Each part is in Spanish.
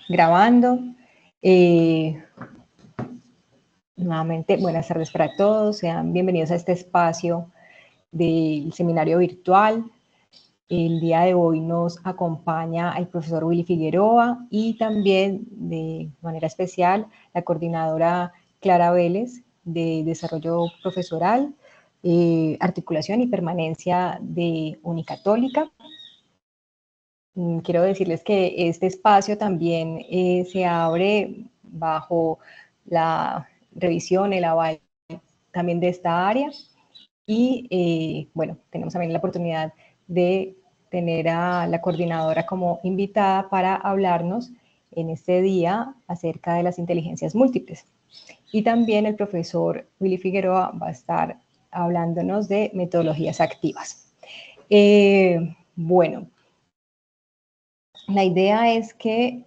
grabando. Nuevamente, buenas tardes para todos. Sean bienvenidos a este espacio del seminario virtual. El día de hoy nos acompaña el profesor Willy Figueroa y también de manera especial la coordinadora Clara Vélez de Desarrollo Profesoral, Articulación y Permanencia de Unicatólica. Quiero decirles que este espacio también se abre bajo la revisión, el aval también de esta área y bueno, tenemos también la oportunidad de tener a la coordinadora como invitada para hablarnos en este día acerca de las inteligencias múltiples. Y también el profesor Willy Figueroa va a estar hablándonos de metodologías activas. Bueno, la idea es que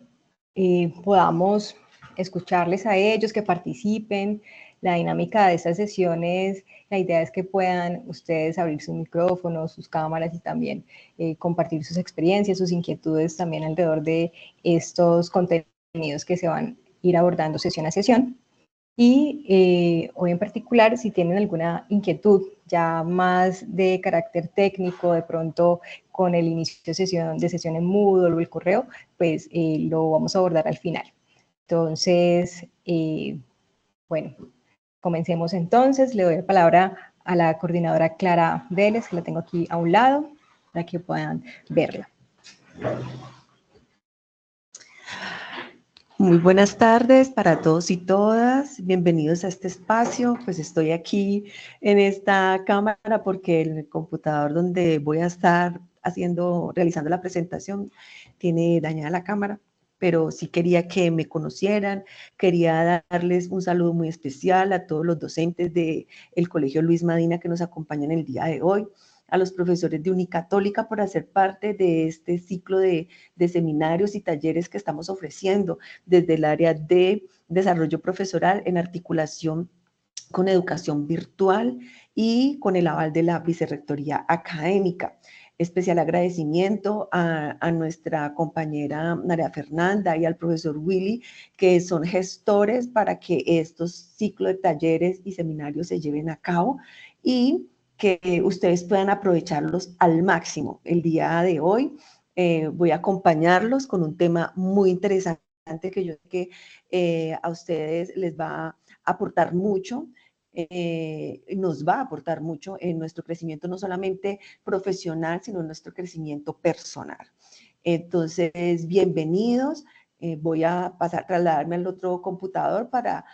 podamos escucharles a ellos, que participen. La dinámica de estas sesiones, la idea es que puedan ustedes abrir sus micrófonos, sus cámaras y también compartir sus experiencias, sus inquietudes también alrededor de estos contenidos que se van a ir abordando sesión a sesión. Y hoy en particular, si tienen alguna inquietud ya más de carácter técnico, de pronto con el inicio de sesión en Moodle o el correo, pues lo vamos a abordar al final. Entonces, bueno, comencemos entonces. Le doy la palabra a la coordinadora Clara Vélez, que la tengo aquí a un lado, para que puedan verla. Muy buenas tardes para todos y todas. Bienvenidos a este espacio. Pues estoy aquí en esta cámara porque el computador donde voy a estar realizando la presentación tiene dañada la cámara, pero sí quería que me conocieran. Quería darles un saludo muy especial a todos los docentes del Colegio Luis Madina que nos acompañan el día de hoy, a los profesores de Unicatólica por hacer parte de este ciclo de seminarios y talleres que estamos ofreciendo desde el área de desarrollo profesoral en articulación con educación virtual y con el aval de la Vicerrectoría Académica. Especial agradecimiento a nuestra compañera María Fernanda y al profesor Willy, que son gestores para que estos ciclos de talleres y seminarios se lleven a cabo y que ustedes puedan aprovecharlos al máximo. El día de hoy voy a acompañarlos con un tema muy interesante que yo sé que a ustedes les va a aportar mucho, nos va a aportar mucho en nuestro crecimiento, no solamente profesional, sino en nuestro crecimiento personal. Entonces, bienvenidos. Voy a trasladarme al otro computador para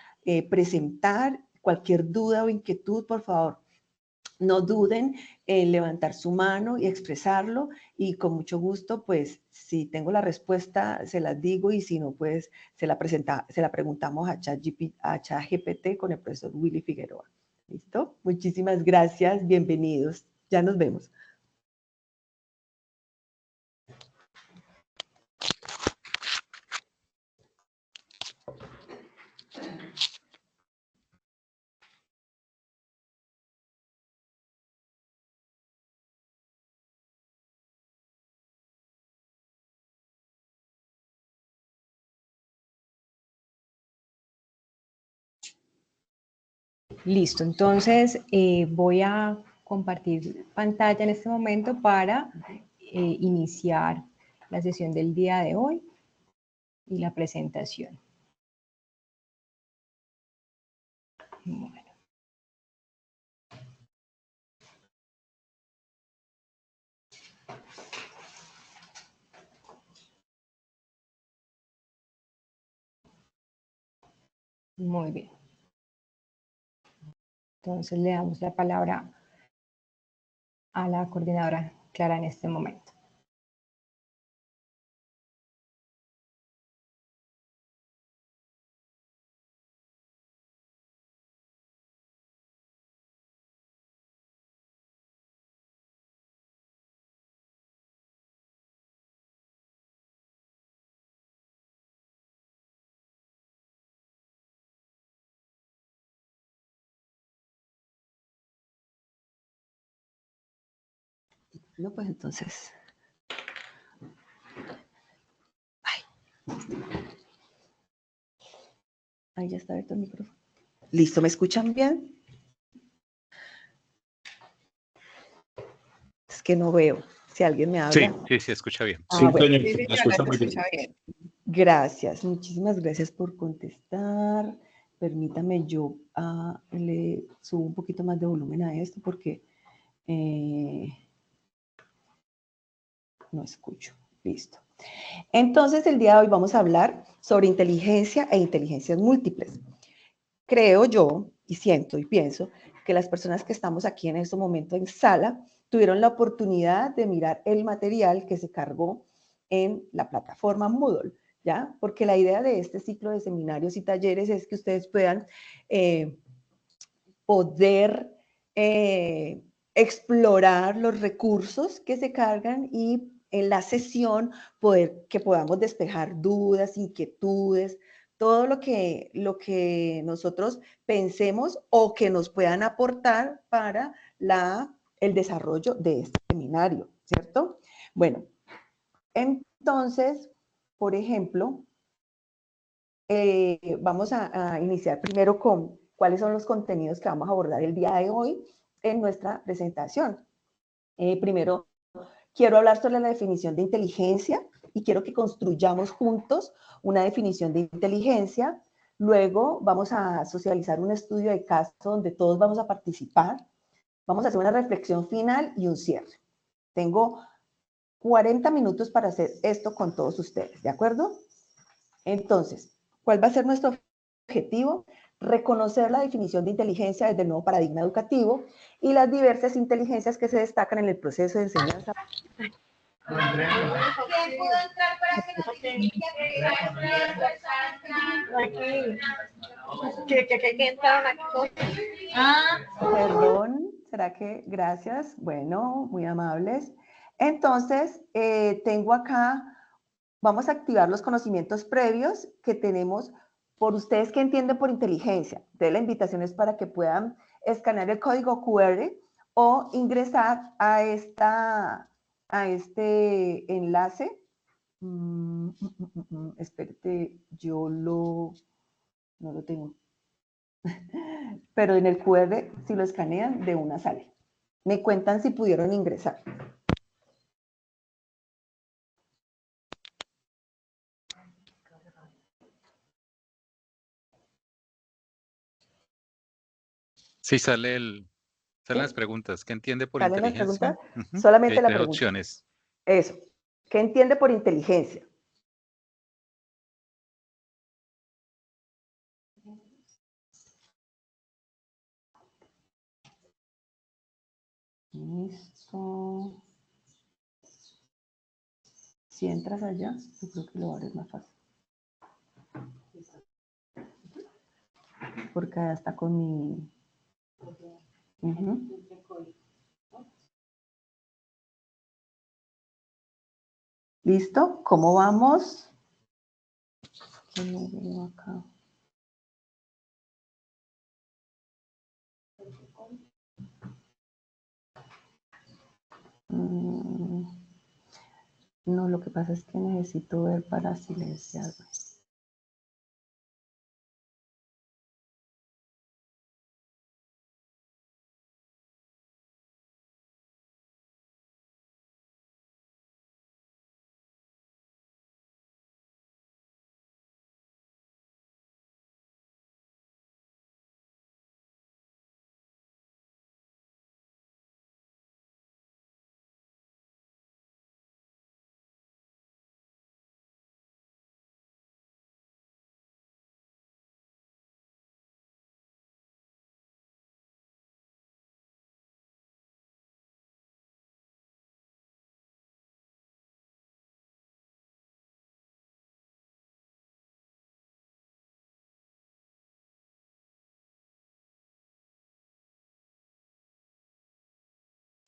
presentar cualquier duda o inquietud, por favor. No duden en levantar su mano y expresarlo y con mucho gusto, pues, si tengo la respuesta, se las digo y si no, pues, se la preguntamos a ChatGPT con el profesor Willy Figueroa. ¿Listo? Muchísimas gracias, bienvenidos. Ya nos vemos. Listo, entonces voy a compartir pantalla en este momento para iniciar la sesión del día de hoy y la presentación. Bueno. Muy bien. Entonces le damos la palabra a la coordinadora Clara en este momento. No, pues entonces. Ay. Ahí ya está abierto el micrófono. Listo, ¿me escuchan bien? Es que no veo. Si alguien me habla. Sí, se escucha bien. Ah, Sí, bueno. Toño, Sí, me señora, escucha se muy bien. escucha bien. Gracias, muchísimas gracias por contestar. Permítame, yo le subo un poquito más de volumen a esto porque no escucho. Listo. Entonces, el día de hoy vamos a hablar sobre inteligencia e inteligencias múltiples. Creo yo, y siento y pienso, que las personas que estamos aquí en este momento en sala tuvieron la oportunidad de mirar el material que se cargó en la plataforma Moodle, ¿ya? Porque la idea de este ciclo de seminarios y talleres es que ustedes puedan poder explorar los recursos que se cargan y en la sesión que podamos despejar dudas, inquietudes, todo lo que nosotros pensemos o que nos puedan aportar para el desarrollo de este seminario, ¿cierto? Bueno, entonces, por ejemplo, vamos a iniciar primero con cuáles son los contenidos que vamos a abordar el día de hoy en nuestra presentación. Primero, quiero hablar sobre la definición de inteligencia y quiero que construyamos juntos una definición de inteligencia. Luego vamos a socializar un estudio de caso donde todos vamos a participar. Vamos a hacer una reflexión final y un cierre. Tengo 40 minutos para hacer esto con todos ustedes, ¿de acuerdo? Entonces, ¿cuál va a ser nuestro objetivo? Reconocer la definición de inteligencia desde el nuevo paradigma educativo y las diversas inteligencias que se destacan en el proceso de enseñanza. ¿Quién pudo entrar para que nos identifique? Que entraron aquí. Perdón, ¿será que? Gracias. Bueno, muy amables. Entonces, tengo acá, vamos a activar los conocimientos previos que tenemos por ustedes que entienden por inteligencia. Entonces, la invitación es para que puedan escanear el código QR o ingresar a este enlace. Espérate, no lo tengo. Pero en el QR, si lo escanean, de una sale. Me cuentan si pudieron ingresar. Sí, salen las preguntas. ¿Qué entiende por ¿Salen las inteligencia? preguntas? Solamente Hay la tres pregunta. opciones. Eso. ¿Qué entiende por inteligencia? Listo. Si entras allá, yo creo que lo abres más fácil. Porque allá está con mi... ¿Listo? ¿Cómo vamos? ¿Qué no veo acá? No, lo que pasa es que necesito ver para silenciarme.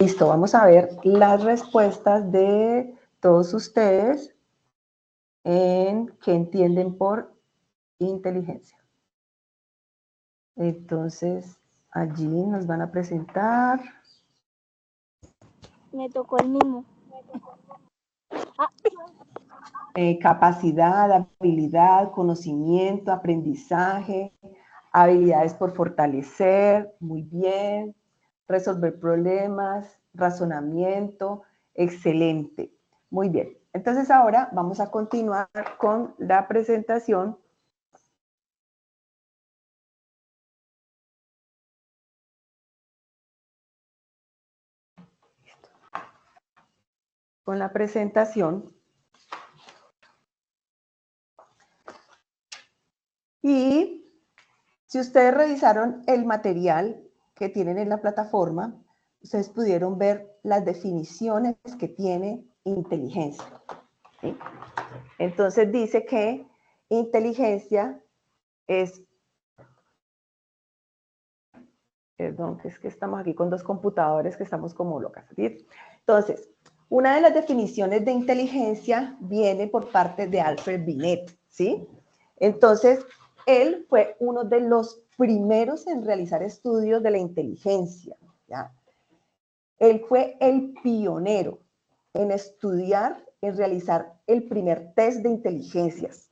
Listo, vamos a ver las respuestas de todos ustedes en qué entienden por inteligencia. Entonces, allí nos van a presentar. Me tocó el mismo. capacidad, habilidad, conocimiento, aprendizaje, habilidades por fortalecer, muy bien, resolver problemas, razonamiento, excelente, muy bien. Entonces ahora vamos a continuar con la presentación. Y si ustedes revisaron el material que tienen en la plataforma, ustedes pudieron ver las definiciones que tiene inteligencia, ¿sí? Entonces dice que inteligencia es, perdón, que es que estamos aquí con dos computadores que estamos como locas, ¿sí? Entonces, una de las definiciones de inteligencia viene por parte de Alfred Binet, ¿sí? Entonces, él fue uno de los primeros en realizar estudios de la inteligencia, ¿ya? Él fue el pionero en estudiar, en realizar el primer test de inteligencias.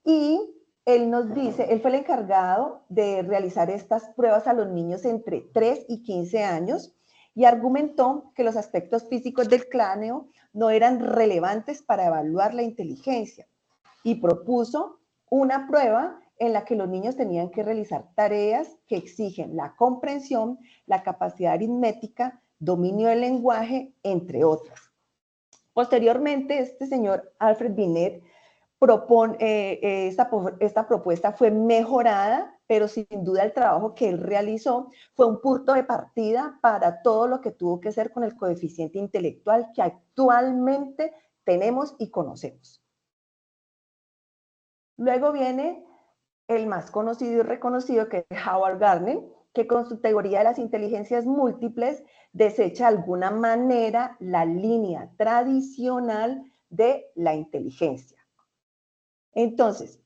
Y él nos dice, él fue el encargado de realizar estas pruebas a los niños entre 3 y 15 años y argumentó que los aspectos físicos del cráneo no eran relevantes para evaluar la inteligencia y propuso una prueba en la que los niños tenían que realizar tareas que exigen la comprensión, la capacidad aritmética, dominio del lenguaje, entre otras. Posteriormente, este señor Alfred Binet esta propuesta fue mejorada, pero sin duda el trabajo que él realizó fue un punto de partida para todo lo que tuvo que hacer con el coeficiente intelectual que actualmente tenemos y conocemos. Luego viene el más conocido y reconocido, que es Howard Gardner, que con su teoría de las inteligencias múltiples desecha de alguna manera la línea tradicional de la inteligencia. Entonces,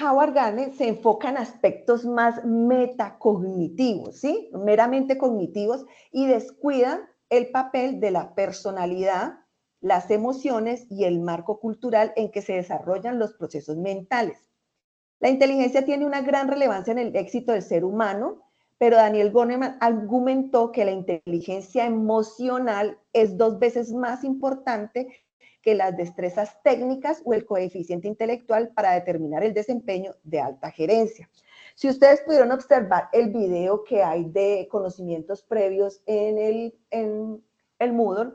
Howard Gardner se enfoca en aspectos más metacognitivos, ¿sí? Meramente cognitivos, y descuida el papel de la personalidad, las emociones y el marco cultural en que se desarrollan los procesos mentales. La inteligencia tiene una gran relevancia en el éxito del ser humano, pero Daniel Goleman argumentó que la inteligencia emocional es 2 veces más importante que las destrezas técnicas o el coeficiente intelectual para determinar el desempeño de alta gerencia. Si ustedes pudieron observar el video que hay de conocimientos previos en el Moodle,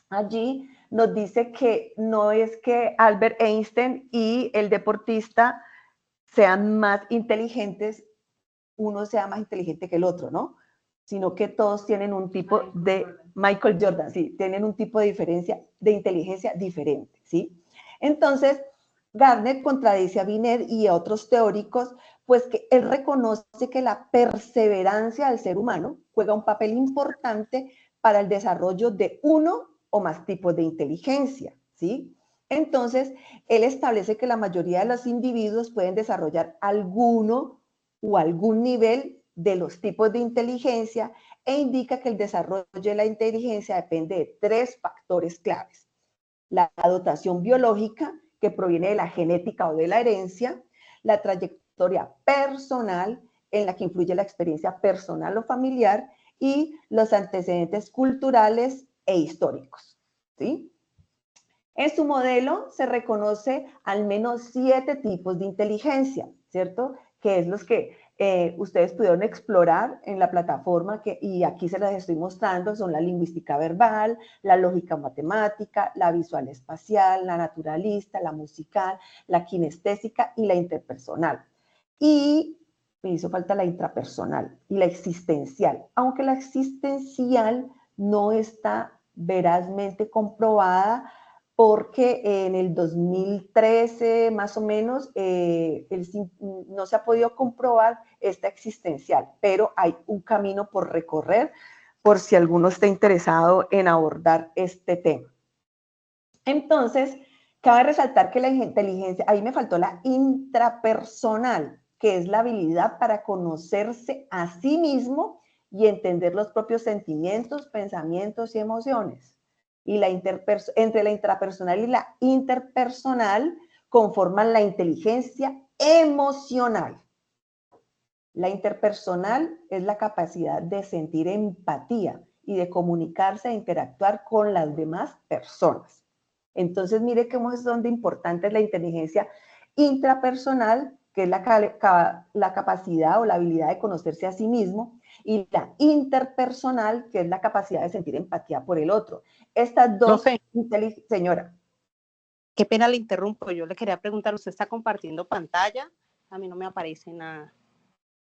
allí nos dice que no es que Albert Einstein y el deportista sean más inteligentes, uno sea más inteligente que el otro, ¿no? Sino que todos tienen un tipo de, Michael Jordan, sí, tienen un tipo de diferencia, de inteligencia diferente, ¿sí? Entonces, Gardner contradice a Binet y a otros teóricos, pues que él reconoce que la perseverancia del ser humano juega un papel importante para el desarrollo de uno o más tipos de inteligencia, ¿sí? Entonces, él establece que la mayoría de los individuos pueden desarrollar alguno o algún nivel de los tipos de inteligencia e indica que el desarrollo de la inteligencia depende de 3 factores claves. La dotación biológica, que proviene de la genética o de la herencia, la trayectoria personal, en la que influye la experiencia personal o familiar, y los antecedentes culturales e históricos, ¿sí? En su modelo se reconoce al menos 7 tipos de inteligencia, ¿cierto? Que es los que ustedes pudieron explorar en la plataforma y aquí se las estoy mostrando, son la lingüística verbal, la lógica matemática, la visual espacial, la naturalista, la musical, la kinestésica y la interpersonal. Y me hizo falta la intrapersonal y la existencial, aunque la existencial no está verazmente comprobada, porque en el 2013 más o menos no se ha podido comprobar esta existencial, pero hay un camino por recorrer por si alguno está interesado en abordar este tema. Entonces, cabe resaltar que la inteligencia, ahí me faltó la intrapersonal, que es la habilidad para conocerse a sí mismo y entender los propios sentimientos, pensamientos y emociones. y entre la intrapersonal y la interpersonal conforman la inteligencia emocional. La interpersonal es la capacidad de sentir empatía y de comunicarse e interactuar con las demás personas. Entonces, mire cómo es donde importante es la inteligencia intrapersonal, que es la capacidad o la habilidad de conocerse a sí mismo, y la interpersonal, que es la capacidad de sentir empatía por el otro. Estas dos, señora. Qué pena le interrumpo, yo le quería preguntar, ¿usted está compartiendo pantalla? A mí no me aparece nada.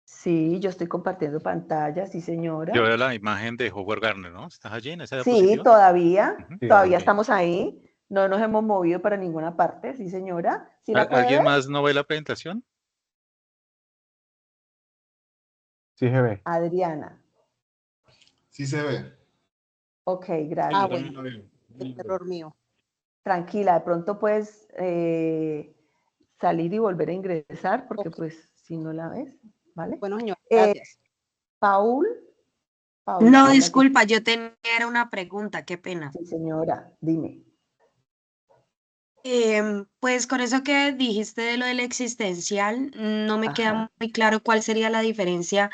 Sí, yo estoy compartiendo pantalla, sí señora. Yo veo la imagen de Howard Gardner, ¿no? ¿Estás allí en esa Sí, diapositiva? todavía Okay. estamos ahí, no nos hemos movido para ninguna parte, sí señora. ¿Sí la puede ¿Alguien ver? más no ve la presentación? Sí se ve. Adriana. Sí se ve. Ok, gracias. Ah, bueno, el error mío. Tranquila, de pronto puedes salir y volver a ingresar, porque pues si no la ves, ¿vale? Bueno, señora, gracias. Paul. No, disculpa, yo tenía una pregunta, qué pena. Sí, señora, dime. Pues con eso que dijiste de lo del existencial, no me queda muy claro cuál sería la diferencia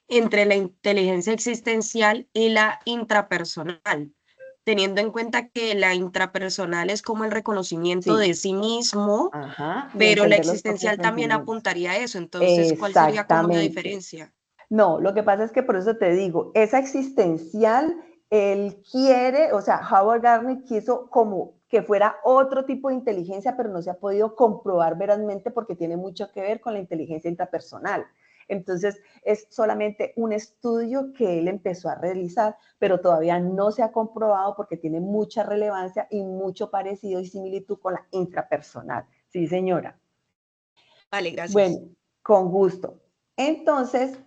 entre la inteligencia existencial y la intrapersonal, teniendo en cuenta que la intrapersonal es como el reconocimiento de sí mismo, pero la existencial también apuntaría a eso. Entonces, ¿cuál sería como la diferencia? No, lo que pasa es que por eso te digo, esa existencial, él quiere, o sea, Howard Gardner quiso como que fuera otro tipo de inteligencia, pero no se ha podido comprobar verazmente porque tiene mucho que ver con la inteligencia intrapersonal. Entonces, es solamente un estudio que él empezó a realizar, pero todavía no se ha comprobado porque tiene mucha relevancia y mucho parecido y similitud con la intrapersonal. Sí, señora. Vale, gracias. Bueno, con gusto. Entonces,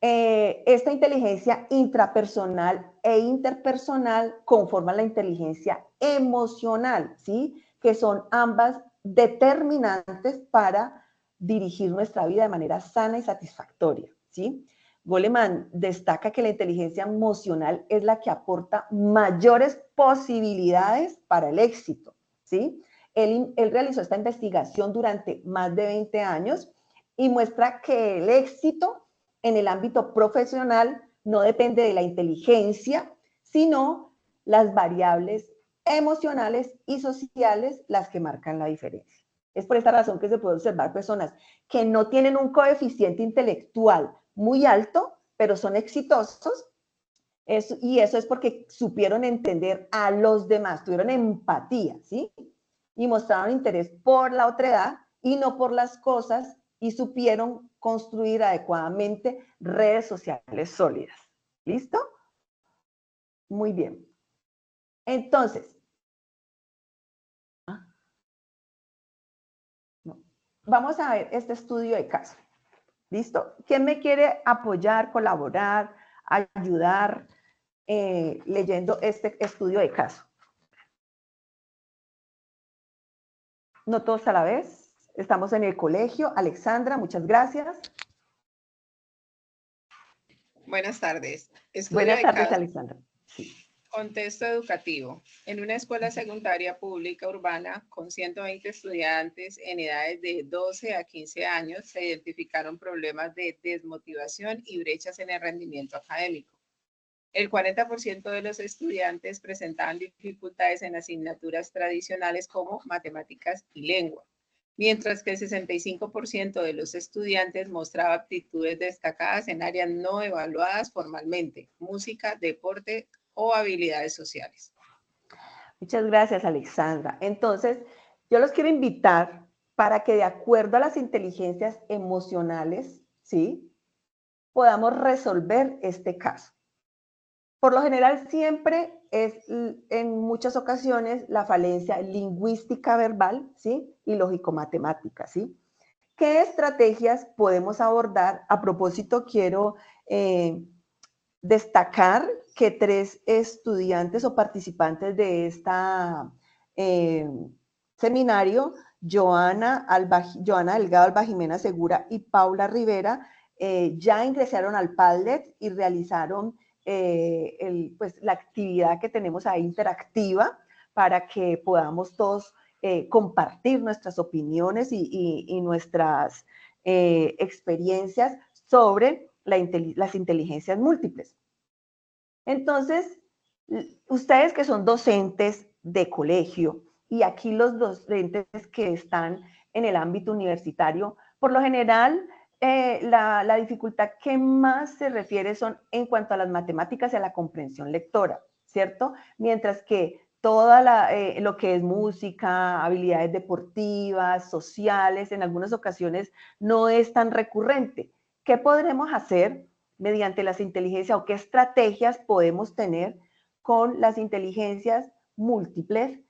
esta inteligencia intrapersonal e interpersonal conforman la inteligencia emocional, ¿sí? Que son ambas determinantes para dirigir nuestra vida de manera sana y satisfactoria, ¿sí? Goleman destaca que la inteligencia emocional es la que aporta mayores posibilidades para el éxito, ¿sí? Él realizó esta investigación durante más de 20 años y muestra que el éxito en el ámbito profesional no depende de la inteligencia, sino las variables emocionales y sociales las que marcan la diferencia. Es por esta razón que se puede observar personas que no tienen un coeficiente intelectual muy alto, pero son exitosos, y eso es porque supieron entender a los demás, tuvieron empatía, ¿sí? Y mostraron interés por la otredad y no por las cosas, y supieron construir adecuadamente redes sociales sólidas. ¿Listo? Muy bien. Entonces, vamos a ver este estudio de caso. ¿Listo? ¿Quién me quiere apoyar, colaborar, ayudar leyendo este estudio de caso? No todos a la vez. Estamos en el colegio. Alexandra, muchas gracias. Buenas tardes. Buenas tardes, Alexandra. Sí. Contexto educativo. En una escuela secundaria pública urbana con 120 estudiantes en edades de 12 a 15 años, se identificaron problemas de desmotivación y brechas en el rendimiento académico. El 40% de los estudiantes presentaban dificultades en asignaturas tradicionales como matemáticas y lengua, mientras que el 65% de los estudiantes mostraba aptitudes destacadas en áreas no evaluadas formalmente, música, deporte o habilidades sociales. Muchas gracias, Alexandra. Entonces, yo los quiero invitar para que de acuerdo a las inteligencias emocionales, ¿sí?, podamos resolver este caso. Por lo general siempre es en muchas ocasiones la falencia lingüística verbal, ¿sí?, y lógico-matemática, ¿sí? ¿Qué estrategias podemos abordar? A propósito, quiero destacar que 3 estudiantes o participantes de esta seminario, Joana Delgado Alba Jimena Segura y Paula Rivera, ya ingresaron al Padlet y realizaron pues, la actividad que tenemos ahí interactiva para que podamos todos compartir nuestras opiniones y nuestras experiencias sobre las inteligencias múltiples. Entonces, ustedes que son docentes de colegio y aquí los docentes que están en el ámbito universitario, por lo general, la dificultad que más se refiere son en cuanto a las matemáticas y a la comprensión lectora, ¿cierto? Mientras que toda lo que es música, habilidades deportivas, sociales, en algunas ocasiones no es tan recurrente. ¿Qué podremos hacer mediante las inteligencias o qué estrategias podemos tener con las inteligencias múltiples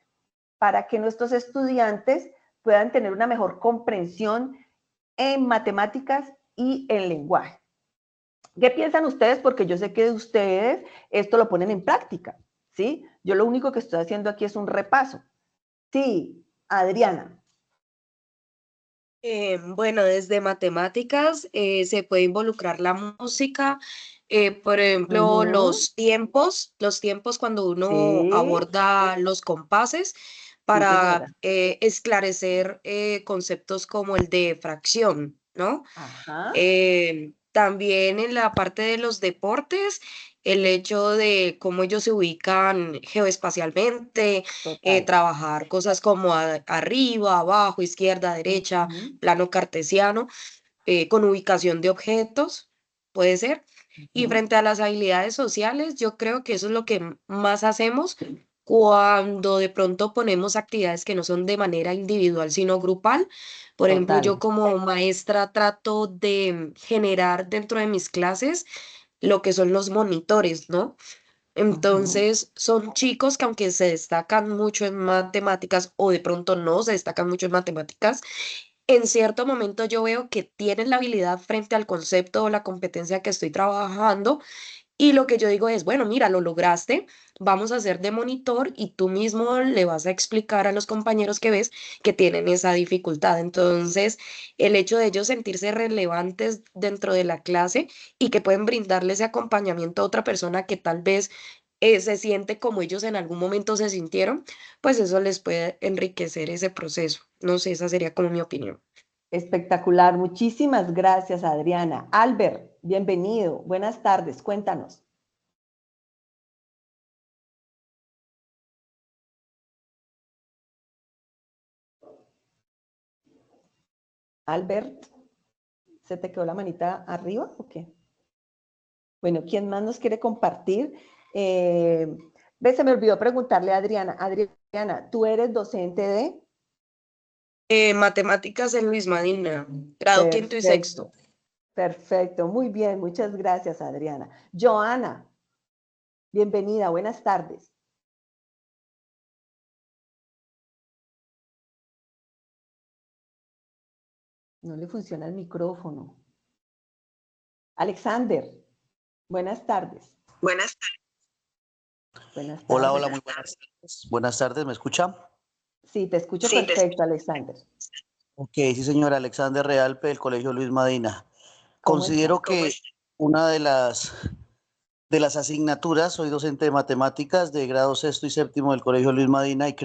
para que nuestros estudiantes puedan tener una mejor comprensión en matemáticas y en lenguaje? ¿Qué piensan ustedes? Porque yo sé que ustedes esto lo ponen en práctica, ¿sí? Yo lo único que estoy haciendo aquí es un repaso. Sí, Adriana. Bueno, desde matemáticas se puede involucrar la música, por ejemplo, los tiempos cuando uno Sí, aborda los compases sí, para señora. esclarecer conceptos como el de fracción, ¿no? Ajá, También en la parte de los deportes, el hecho de cómo ellos se ubican geoespacialmente, total. trabajar cosas como arriba, abajo, izquierda, derecha, Ujú, plano cartesiano, con ubicación de objetos, puede ser. Y ujú. frente a las habilidades sociales, yo creo que eso es lo que más hacemos cuando de pronto ponemos actividades que no son de manera individual, sino grupal. Por ejemplo, Total. yo como maestra trato de generar dentro de mis clases lo que son los monitores, ¿no? Ujú. Entonces, son chicos que aunque se destacan mucho en matemáticas o de pronto no se destacan mucho en matemáticas, en cierto momento yo veo que tienen la habilidad frente al concepto o la competencia que estoy trabajando y lo que yo digo es, bueno, mira, lo lograste, vamos a hacer de monitor y tú mismo le vas a explicar a los compañeros que ves que tienen esa dificultad. Entonces, el hecho de ellos sentirse relevantes dentro de la clase y que pueden brindarle ese acompañamiento a otra persona que tal vez se siente como ellos en algún momento se sintieron, pues eso les puede enriquecer ese proceso. No sé, esa sería como mi opinión. Espectacular. Muchísimas gracias, Adriana. Albert, bienvenido. Buenas tardes. Cuéntanos. Albert, ¿se te quedó la manita arriba o qué? Bueno, ¿quién más nos quiere compartir? Se me olvidó preguntarle a Adriana. Adriana, ¿tú eres docente de? Matemáticas en Luis Madina, grado quinto y Perfecto, sexto. perfecto. Muy bien, muchas gracias, Adriana. Joana, bienvenida. Buenas tardes. No le funciona el micrófono. Alexander, buenas tardes. Buenas Buenas Hola, tardes. hola, muy buenas tardes. Buenas tardes, ¿me escucha? Sí, te escucho tardes. perfecto, Alexander. Ok, sí, señora, Alexander Realpe del Colegio Luis Madina. ¿Cómo estás? Considero que una de las asignaturas, soy docente de matemáticas de grado sexto y séptimo del Colegio Luis Madina y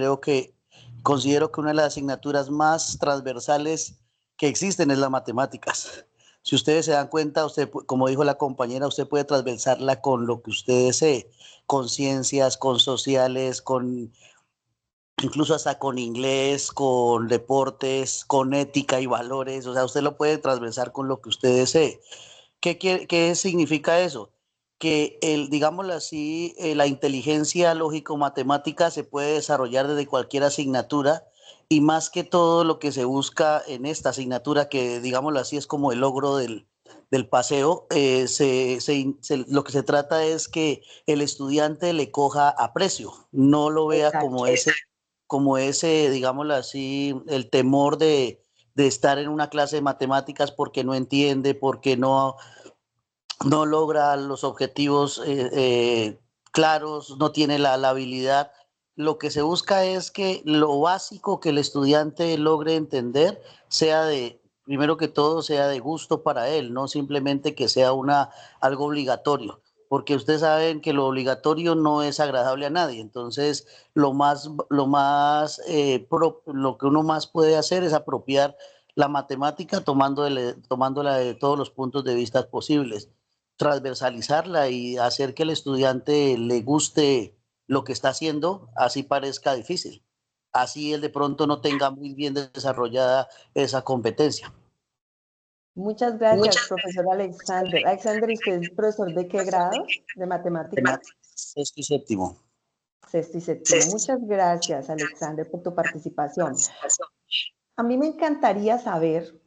considero que una de las asignaturas más transversales que existen es las matemáticas. Si ustedes se dan cuenta, como dijo la compañera, usted puede transversarla con lo que usted desee, con ciencias, con sociales, con incluso hasta con inglés, con deportes, con ética y valores, o sea, usted lo puede transversar con lo que usted desee. ¿Qué significa eso? Que digámoslo así, la inteligencia lógico-matemática se puede desarrollar desde cualquier asignatura y más que todo lo que se busca en esta asignatura, que digámoslo así es como el logro del paseo, lo que se trata es que el estudiante le coja aprecio, no lo vea Exacto. como ese, digámoslo así, el temor de estar en una clase de matemáticas porque no entiende, porque no logra los objetivos claros, no tiene la habilidad. Lo que se busca es que lo básico que el estudiante logre entender sea primero que todo, sea de gusto para él, no simplemente que sea algo obligatorio. porque ustedes saben que lo obligatorio no es agradable a nadie. Entonces, lo que uno más puede hacer es apropiar la matemática tomándola de todos los puntos de vista posibles, transversalizarla y hacer que el estudiante le guste lo que está haciendo, así parezca difícil. Así él de pronto no tenga muy bien desarrollada esa competencia. Muchas gracias, profesor Alexander. Alexander, ¿usted es profesor de qué grado de matemáticas? Sexto y séptimo. Sexto y séptimo. Muchas gracias, Alexander, por tu participación. A mí me encantaría saber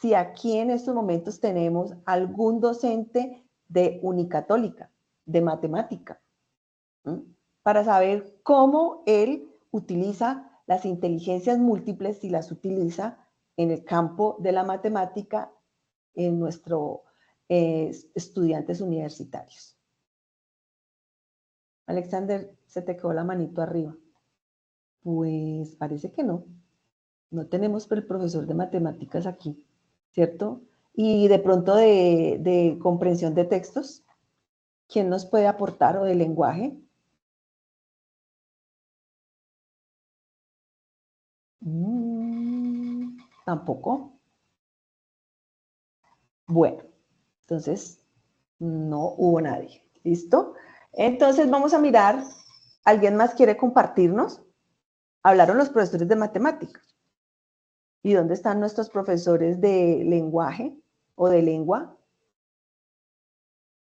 si aquí en estos momentos tenemos algún docente de Unicatólica, de matemática, para saber cómo él utiliza las inteligencias múltiples, si las utiliza en el campo de la matemática en nuestros estudiantes universitarios. Alexander, se te quedó la manito arriba. Pues parece que no. No tenemos el profesor de matemáticas aquí, ¿cierto? Y de pronto de comprensión de textos, ¿quién nos puede aportar? O de lenguaje. Tampoco. Bueno, entonces no hubo nadie. ¿Listo? Entonces vamos a mirar. ¿Alguien más quiere compartirnos? Hablaron los profesores de matemáticas. ¿Y dónde están nuestros profesores de lenguaje o de lengua?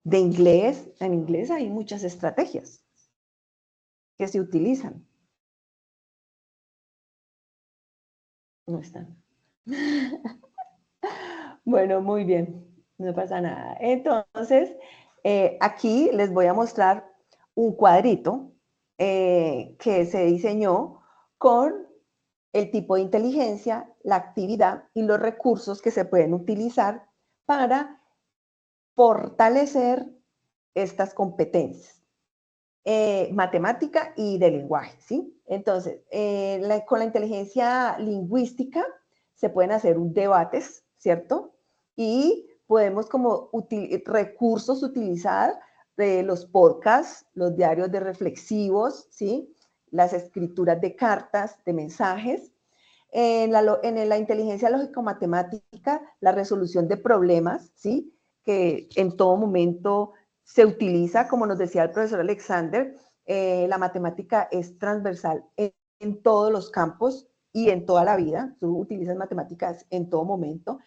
De inglés. En inglés hay muchas estrategias que se utilizan. No están. Bueno, muy bien. No pasa nada. Entonces, aquí les voy a mostrar un cuadrito que se diseñó con el tipo de inteligencia, la actividad y los recursos que se pueden utilizar para fortalecer estas competencias, matemática y de lenguaje, ¿sí? Entonces, con la inteligencia lingüística se pueden hacer debates, ¿cierto? Y podemos como recursos utilizar los podcasts, los diarios de reflexivos, ¿sí? Las escrituras de cartas, de mensajes. En la inteligencia lógico-matemática, la resolución de problemas, ¿sí? Que en todo momento se utiliza, como nos decía el profesor Alexander, la matemática es transversal en todos los campos y en toda la vida. Tú utilizas matemáticas en todo momento.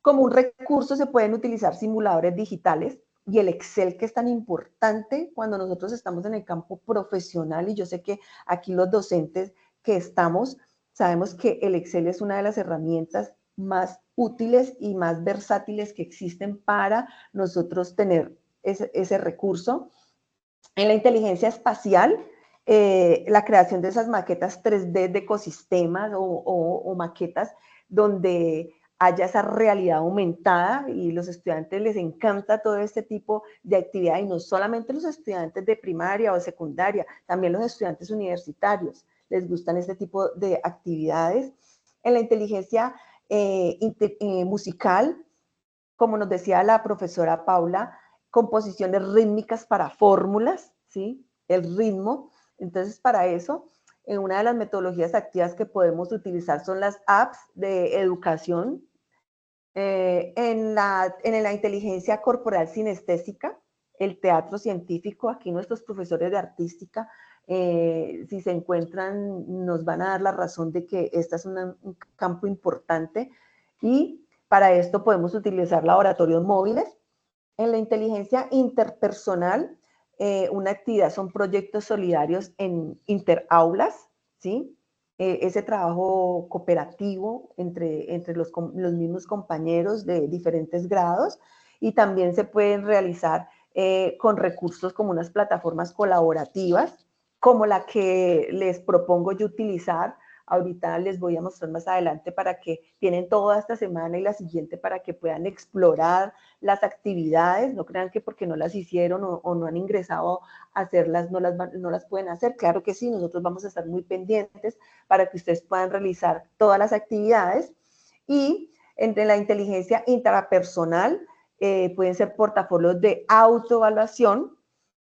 Como un recurso se pueden utilizar simuladores digitales y el Excel, que es tan importante cuando nosotros estamos en el campo profesional, y yo sé que aquí los docentes que estamos sabemos que el Excel es una de las herramientas más útiles y más versátiles que existen para nosotros tener ese recurso. En la inteligencia espacial, la creación de esas maquetas 3D de ecosistemas o maquetas donde haya esa realidad aumentada, y los estudiantes les encanta todo este tipo de actividad, y no solamente los estudiantes de primaria o secundaria, también los estudiantes universitarios les gustan este tipo de actividades. En la inteligencia musical, como nos decía la profesora Paula, composiciones rítmicas para fórmulas, ¿sí? El ritmo. Entonces, para eso, una de las metodologías activas que podemos utilizar son las apps de educación. En la inteligencia corporal sinestésica, el teatro científico, aquí nuestros profesores de artística, si se encuentran, nos van a dar la razón de que este es un campo importante, y para esto podemos utilizar laboratorios móviles. En la inteligencia interpersonal, una actividad son proyectos solidarios en interaulas, ¿sí? Ese trabajo cooperativo entre los mismos compañeros de diferentes grados, y también se pueden realizar con recursos como unas plataformas colaborativas, como la que les propongo yo utilizar. Ahorita les voy a mostrar más adelante, para que tienen toda esta semana y la siguiente para que puedan explorar las actividades. No crean que porque no las hicieron o no han ingresado a hacerlas, no las pueden hacer. Claro que sí, nosotros vamos a estar muy pendientes para que ustedes puedan realizar todas las actividades. Y entre la inteligencia intrapersonal, pueden ser portafolios de autoevaluación,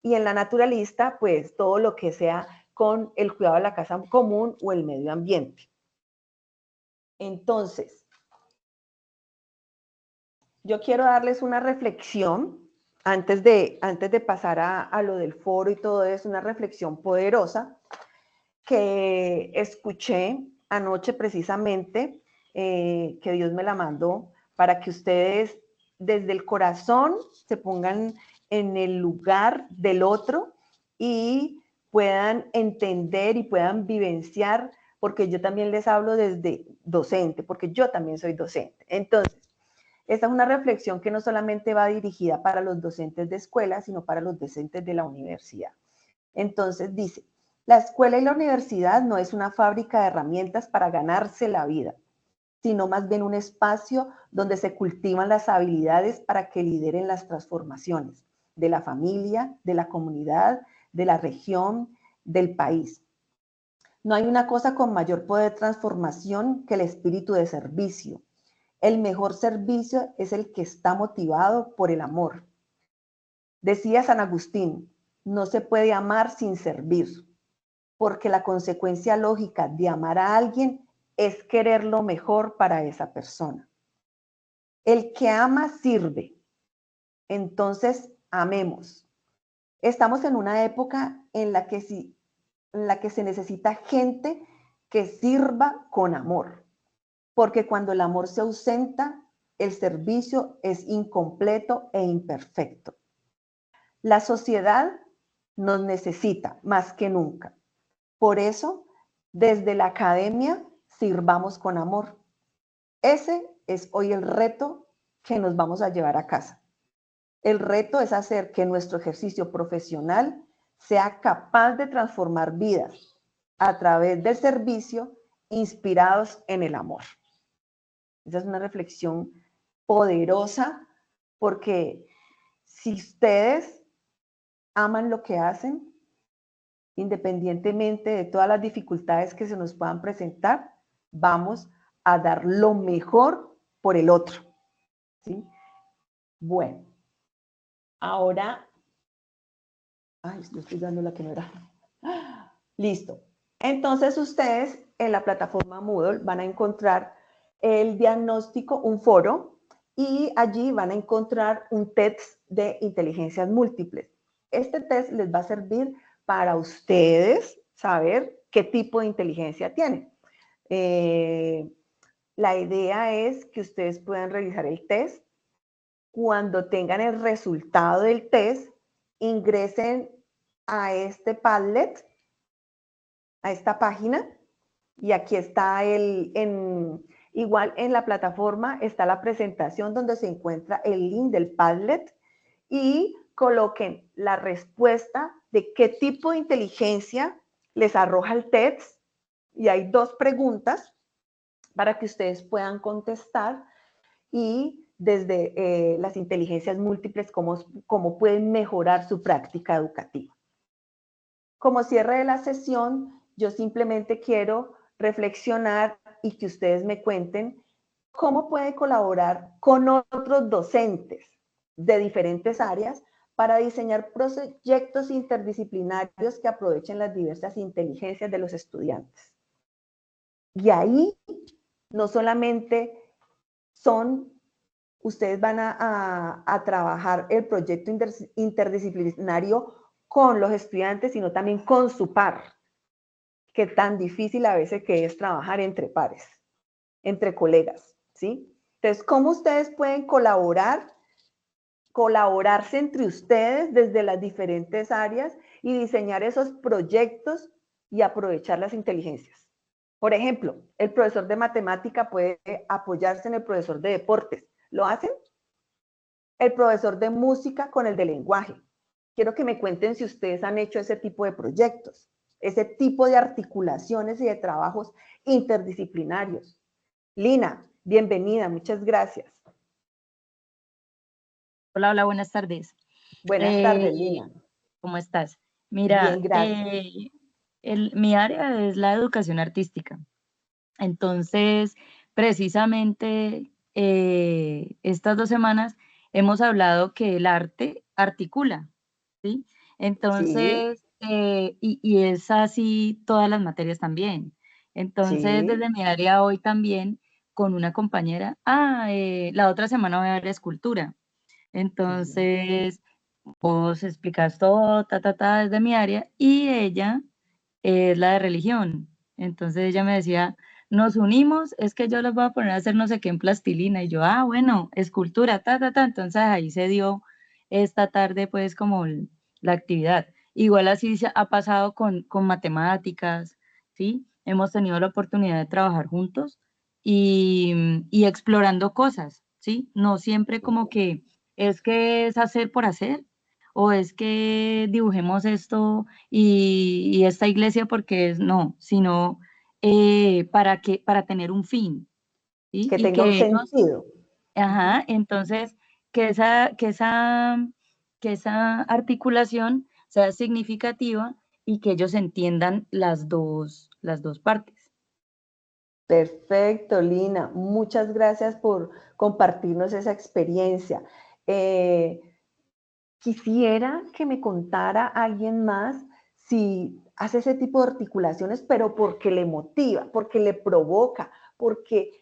y en la naturalista, pues todo lo que sea con el cuidado de la casa común o el medio ambiente. Entonces, yo quiero darles una reflexión antes de pasar a lo del foro y todo eso, una reflexión poderosa que escuché anoche precisamente, que Dios me la mandó, para que ustedes desde el corazón se pongan en el lugar del otro y puedan entender y puedan vivenciar, porque yo también les hablo desde docente, porque yo también soy docente. Entonces, esta es una reflexión que no solamente va dirigida para los docentes de escuela, sino para los docentes de la universidad. Entonces dice, la escuela y la universidad no es una fábrica de herramientas para ganarse la vida, sino más bien un espacio donde se cultivan las habilidades para que lideren las transformaciones de la familia, de la comunidad, de la región, del país. No hay una cosa con mayor poder de transformación que el espíritu de servicio. El mejor servicio es el que está motivado por el amor. Decía San Agustín, no se puede amar sin servir, porque la consecuencia lógica de amar a alguien es querer lo mejor para esa persona. El que ama sirve, entonces amemos. Estamos en una época en la que se necesita gente que sirva con amor, porque cuando el amor se ausenta, el servicio es incompleto e imperfecto. La sociedad nos necesita más que nunca. Por eso, desde la academia, sirvamos con amor. Ese es hoy el reto que nos vamos a llevar a casa. El reto es hacer que nuestro ejercicio profesional sea capaz de transformar vidas a través del servicio inspirados en el amor. Esa es una reflexión poderosa, porque si ustedes aman lo que hacen, independientemente de todas las dificultades que se nos puedan presentar, vamos a dar lo mejor por el otro, ¿sí? Bueno, ahora, yo estoy dando la que no era. Listo. Entonces ustedes en la plataforma Moodle van a encontrar el diagnóstico, un foro, y allí van a encontrar un test de inteligencias múltiples. Este test les va a servir para ustedes saber qué tipo de inteligencia tienen. La idea es que ustedes puedan realizar el test. Cuando tengan el resultado del test, ingresen a este Padlet, a esta página, y aquí está igual en la plataforma está la presentación donde se encuentra el link del Padlet, y coloquen la respuesta de qué tipo de inteligencia les arroja el test, y hay 2 preguntas para que ustedes puedan contestar, y desde las inteligencias múltiples, cómo pueden mejorar su práctica educativa. Como cierre de la sesión, yo simplemente quiero reflexionar y que ustedes me cuenten cómo puede colaborar con otros docentes de diferentes áreas para diseñar proyectos interdisciplinarios que aprovechen las diversas inteligencias de los estudiantes. Y ahí no solamente ustedes van a trabajar el proyecto interdisciplinario con los estudiantes, sino también con su par, que tan difícil a veces que es trabajar entre pares, entre colegas, ¿sí? Entonces, ¿cómo ustedes pueden colaborarse entre ustedes desde las diferentes áreas y diseñar esos proyectos y aprovechar las inteligencias? Por ejemplo, el profesor de matemática puede apoyarse en el profesor de deportes. ¿Lo hacen? El profesor de música con el de lenguaje. Quiero que me cuenten si ustedes han hecho ese tipo de proyectos, ese tipo de articulaciones y de trabajos interdisciplinarios. Lina, bienvenida, muchas gracias. Hola, hola, buenas tardes. Buenas tardes, Lina. ¿Cómo estás? Mira, bien, gracias. Mi área es la educación artística. Entonces, precisamente estas 2 semanas hemos hablado que el arte articula, ¿sí? Sí, Entonces, y es así todas las materias también. Entonces, sí. desde mi área hoy también, con una compañera, la otra semana voy a ver escultura. Ujú. Entonces, vos explicas todo, desde mi área, y ella es la de religión. Entonces ella me decía, nos unimos, es que yo los voy a poner a hacer no sé qué en plastilina. Y yo, bueno, escultura, Entonces ahí se dio esta tarde, pues, como la actividad. Igual así se ha pasado con matemáticas, ¿sí? Hemos tenido la oportunidad de trabajar juntos y explorando cosas, ¿sí? No siempre como que es hacer por hacer, o es que dibujemos esto y esta iglesia porque es, no, sino para tener un fin, ¿sí? Que Y tenga un que ellos, sentido. ajá, entonces, que esa, que esa, que esa articulación sea significativa y que ellos entiendan las dos partes. Perfecto, Lina. Muchas gracias por compartirnos esa experiencia. Eh, Quisiera que me contara alguien más si hace ese tipo de articulaciones, pero porque le motiva, porque le provoca, porque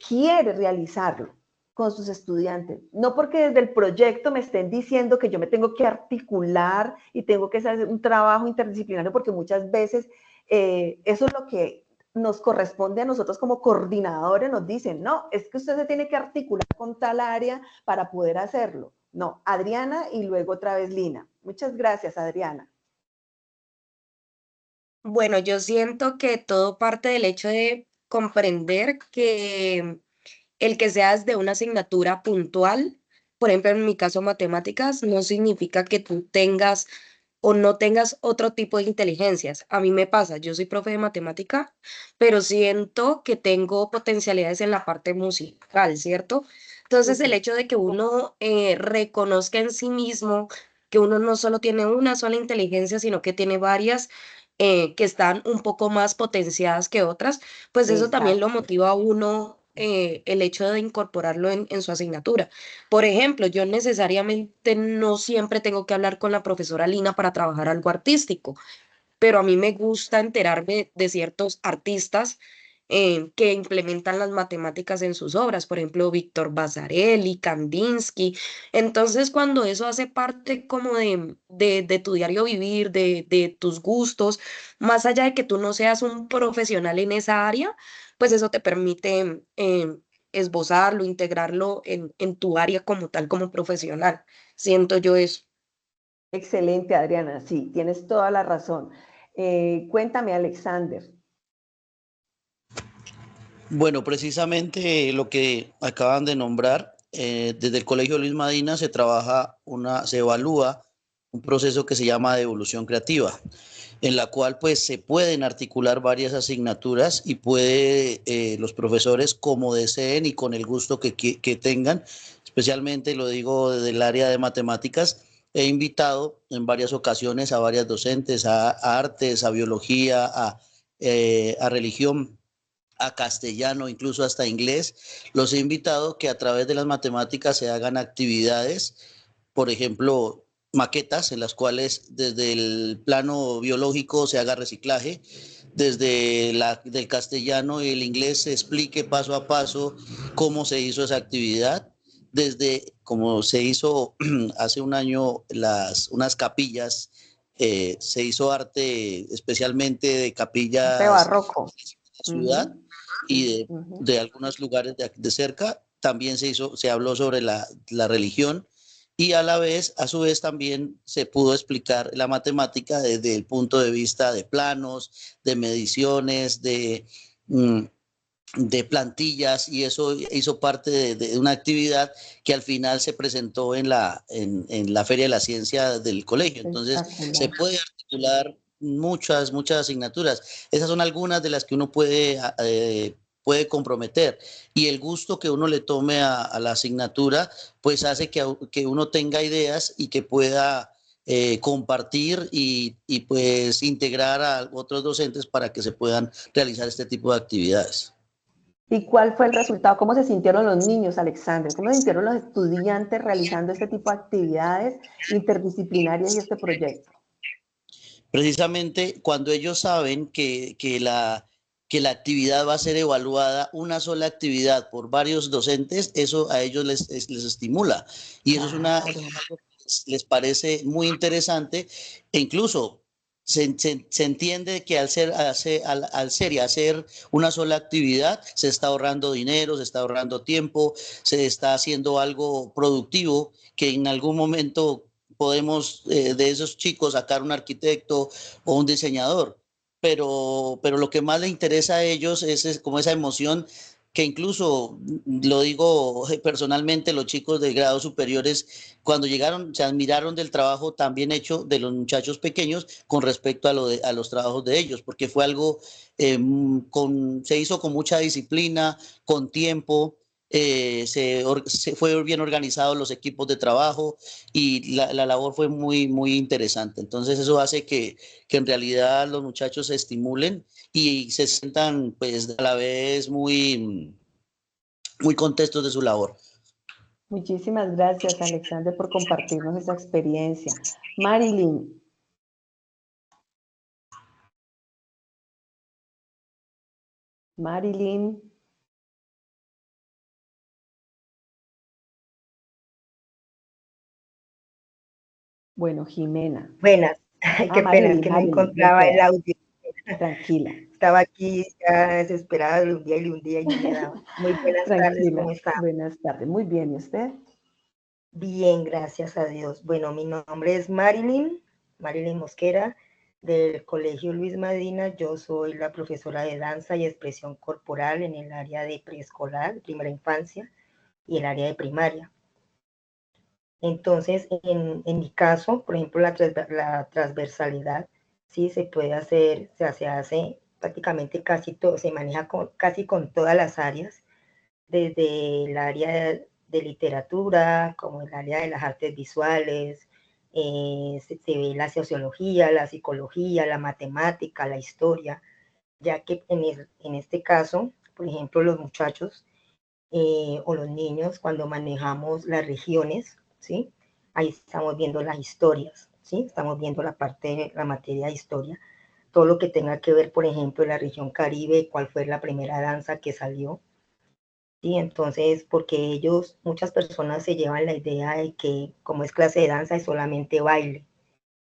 quiere realizarlo con sus estudiantes. No porque desde el proyecto me estén diciendo que yo me tengo que articular y tengo que hacer un trabajo interdisciplinario, porque muchas veces eso es lo que nos corresponde a nosotros como coordinadores, nos dicen, no, es que usted se tiene que articular con tal área para poder hacerlo. No, Adriana y luego otra vez Lina. Muchas gracias, Adriana. Bueno, yo siento que todo parte del hecho de comprender que el que seas de una asignatura puntual, por ejemplo, en mi caso matemáticas, no significa que tú tengas o no tengas otro tipo de inteligencias. A mí me pasa, yo soy profe de matemática, pero siento que tengo potencialidades en la parte musical, ¿cierto? Entonces, el Súper. hecho de que uno reconozca en sí mismo que uno no solo tiene una sola inteligencia, sino que tiene varias que están un poco más potenciadas que otras, pues eso también lo Exacto. motiva a uno el hecho de incorporarlo en su asignatura. Por ejemplo, yo necesariamente no siempre tengo que hablar con la profesora Lina para trabajar algo artístico, pero a mí me gusta enterarme de ciertos artistas que implementan las matemáticas en sus obras, por ejemplo, Víctor Basarelli, Kandinsky. Entonces, cuando eso hace parte como de tu diario vivir, de tus gustos, más allá de que tú no seas un profesional en esa área, pues eso te permite esbozarlo, integrarlo en tu área como tal, como profesional. Siento yo eso. Excelente, Adriana. Sí, tienes toda la razón. Cuéntame, Alexander. Bueno, precisamente lo que acaban de nombrar, desde el Colegio Luis Madina se evalúa un proceso que se llama de evolución creativa, en la cual pues se pueden articular varias asignaturas y los profesores como deseen y con el gusto que tengan, especialmente lo digo del área de matemáticas, he invitado en varias ocasiones a varias docentes, a artes, a biología, a religión, a castellano, incluso hasta inglés. Los he invitado que a través de las matemáticas se hagan actividades, por ejemplo, maquetas en las cuales desde el plano biológico se haga reciclaje, del castellano y el inglés se explique paso a paso cómo se hizo esa actividad, desde como se hizo hace un año unas capillas, se hizo arte especialmente de Arte capillas barroco. de la ciudad Ujú, y ujú. de algunos lugares de cerca. También se habló sobre la religión y a su vez también se pudo explicar la matemática desde el punto de vista de planos, de mediciones, mm, de plantillas, y eso hizo parte de una actividad que al final se presentó en la Feria de la Ciencia del colegio. Entonces, se Espectacular. puede articular muchas asignaturas. Esas son algunas de las que uno puede comprometer, y el gusto que uno le tome a la asignatura, pues hace que uno tenga ideas y que pueda compartir y pues integrar a otros docentes para que se puedan realizar este tipo de actividades. ¿Y cuál fue el resultado? ¿Cómo se sintieron los niños, Alexander? ¿Cómo se sintieron los estudiantes realizando este tipo de actividades interdisciplinarias y este proyecto? Precisamente cuando ellos saben que la actividad va a ser evaluada, una sola actividad por varios docentes, eso a ellos les estimula. Y eso es Claro. algo que les parece muy interesante e incluso se entiende que al ser y hacer una sola actividad, se está ahorrando dinero, se está ahorrando tiempo, se está haciendo algo productivo que en algún momento podemos de esos chicos sacar un arquitecto o un diseñador, pero lo que más les interesa a ellos es como esa emoción que incluso, lo digo personalmente, los chicos de grados superiores, cuando llegaron, se admiraron del trabajo tan bien hecho de los muchachos pequeños con respecto a los trabajos de ellos, porque fue algo, se hizo con mucha disciplina, con tiempo, se fue bien organizado los equipos de trabajo y la labor fue muy interesante. Entonces eso hace que en realidad los muchachos se estimulen y se sientan pues a la vez muy contentos de su labor. Muchísimas gracias, Alexander, por compartirnos esa experiencia. Marilyn. Marilyn. Bueno, Jimena. Buenas. Ay, qué pena, es que no encontraba el audio. Tranquila. Estaba aquí ya desesperada de un día y no me daba. Muy buenas tardes, ¿cómo está? Buenas tardes, muy bien, ¿y usted? Bien, gracias a Dios. Bueno, mi nombre es Marilyn Mosquera, del Colegio Luis Madina. Yo soy la profesora de danza y expresión corporal en el área de preescolar, primera infancia, y el área de primaria. Entonces, en mi caso, por ejemplo, la transversalidad, sí, se puede hacer, se hace prácticamente casi todo, se maneja casi con todas las áreas, desde el área de literatura, como el área de las artes visuales, se ve la sociología, la psicología, la matemática, la historia, ya que en este caso, por ejemplo, los muchachos o los niños, cuando manejamos las regiones, ¿sí? Ahí estamos viendo las historias, ¿sí? Estamos viendo la parte de la materia de historia, todo lo que tenga que ver, por ejemplo, en la región Caribe, cuál fue la primera danza que salió, ¿sí? Entonces, porque ellos, muchas personas se llevan la idea de que como es clase de danza es solamente baile.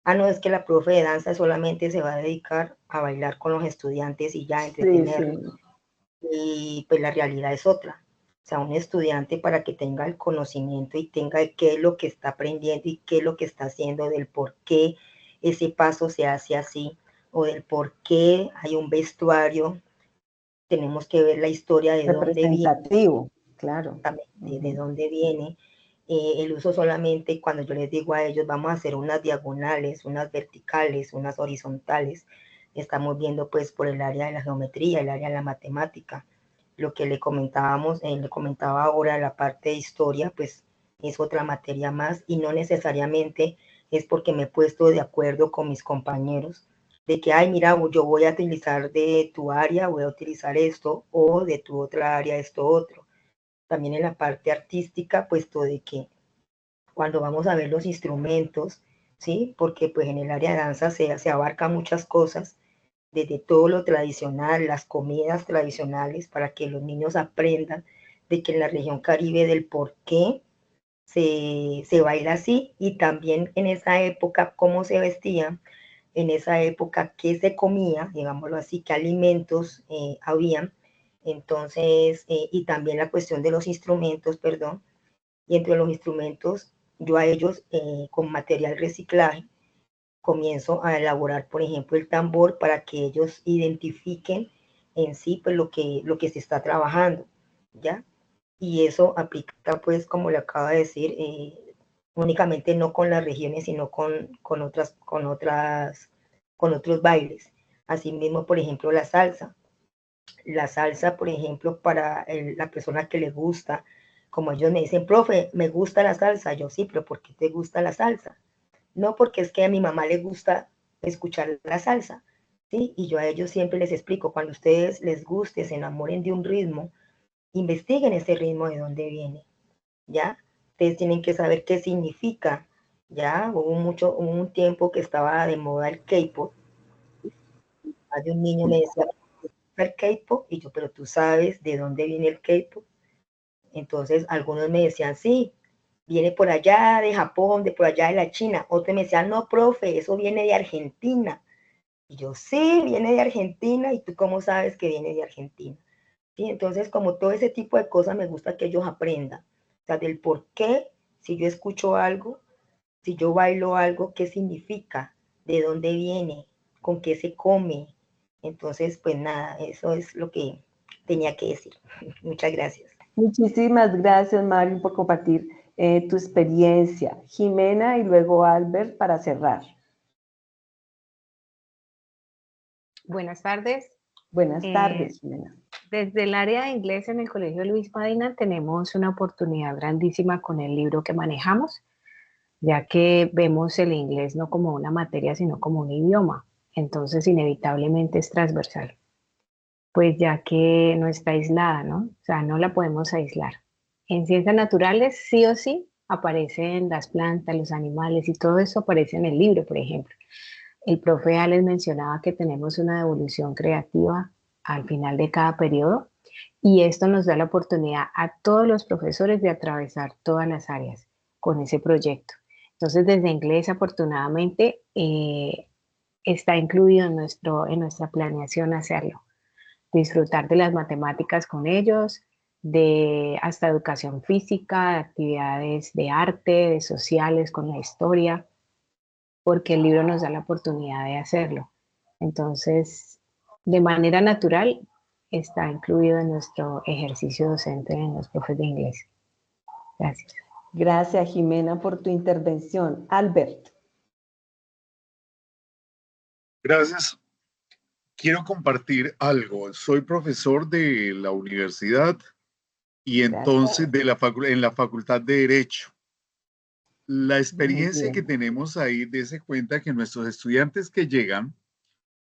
Ah, no, es que la profe de danza solamente se va a dedicar a bailar con los estudiantes y ya entretenerlos. Sí. Y pues la realidad es otra. O sea, un estudiante para que tenga el conocimiento y tenga qué es lo que está aprendiendo y qué es lo que está haciendo, del por qué ese paso se hace así, o del por qué hay un vestuario. Tenemos que ver la historia de dónde viene. Representativo, claro. De dónde viene. El uso solamente, cuando yo les digo a ellos, vamos a hacer unas diagonales, unas verticales, unas horizontales, estamos viendo pues por el área de la geometría, el área de la matemática. Lo que le comentaba ahora, la parte de historia, pues es otra materia más y no necesariamente es porque me he puesto de acuerdo con mis compañeros de que, ay, mira, yo voy a utilizar de tu área, voy a utilizar esto, o de tu otra área esto otro. También en la parte artística, puesto de que cuando vamos a ver los instrumentos, ¿sí? Porque pues en el área de danza se abarca muchas cosas, desde todo lo tradicional, las comidas tradicionales, para que los niños aprendan de que en la región Caribe del por qué se baila así, y también en esa época cómo se vestían, en esa época qué se comía, digámoslo así, qué alimentos habían. Entonces, y también la cuestión de los instrumentos, perdón, y entre los instrumentos, yo a ellos con material reciclaje comienzo a elaborar, por ejemplo, el tambor para que ellos identifiquen en sí pues lo que se está trabajando, ¿ya? Y eso aplica, pues, como le acabo de decir, únicamente no con las regiones, sino con otros bailes. Asimismo, por ejemplo, la salsa. La salsa, por ejemplo, para la persona que le gusta, como ellos me dicen, profe, me gusta la salsa. Yo sí, pero ¿por qué te gusta la salsa? No, porque es que a mi mamá le gusta escuchar la salsa, ¿sí? Y yo a ellos siempre les explico, cuando ustedes les guste, se enamoren de un ritmo, investiguen ese ritmo de dónde viene, ¿ya? Ustedes tienen que saber qué significa, ¿ya? Hubo un tiempo que estaba de moda el K-pop. Hay un niño me decía, el K-pop, y yo, pero tú sabes de dónde viene el K-pop. Entonces, algunos me decían, sí, viene por allá de Japón, de por allá de la China. Otros me decían, no, profe, eso viene de Argentina. Y yo, sí, viene de Argentina. ¿Y tú cómo sabes que viene de Argentina? ¿Sí? Entonces, como todo ese tipo de cosas, me gusta que ellos aprendan. O sea, del por qué, si yo escucho algo, si yo bailo algo, qué significa, de dónde viene, con qué se come. Entonces, pues nada, eso es lo que tenía que decir. Muchas gracias. Muchísimas gracias, Mario, por compartir tu experiencia. Jimena y luego Albert para cerrar. Buenas tardes. Buenas tardes, Jimena. Desde el área de inglés en el Colegio Luis Madina tenemos una oportunidad grandísima con el libro que manejamos, ya que vemos el inglés no como una materia, sino como un idioma. Entonces, inevitablemente es transversal, pues ya que no está aislada, ¿no? O sea, no la podemos aislar. En ciencias naturales, sí o sí, aparecen las plantas, los animales y todo eso aparece en el libro, por ejemplo. El profe Alex mencionaba que tenemos una devolución creativa al final de cada periodo y esto nos da la oportunidad a todos los profesores de atravesar todas las áreas con ese proyecto. Entonces, desde inglés, afortunadamente, está incluido en nuestra planeación hacerlo. Disfrutar de las matemáticas con ellos, de hasta educación física, de actividades de arte, de sociales con la historia, porque el libro nos da la oportunidad de hacerlo. Entonces, de manera natural, está incluido en nuestro ejercicio docente en los profes de inglés. Gracias. Gracias, Jimena, por tu intervención. Albert. Gracias. Quiero compartir algo. Soy profesor de la universidad y entonces en la Facultad de Derecho. La experiencia que tenemos ahí, dése cuenta que nuestros estudiantes que llegan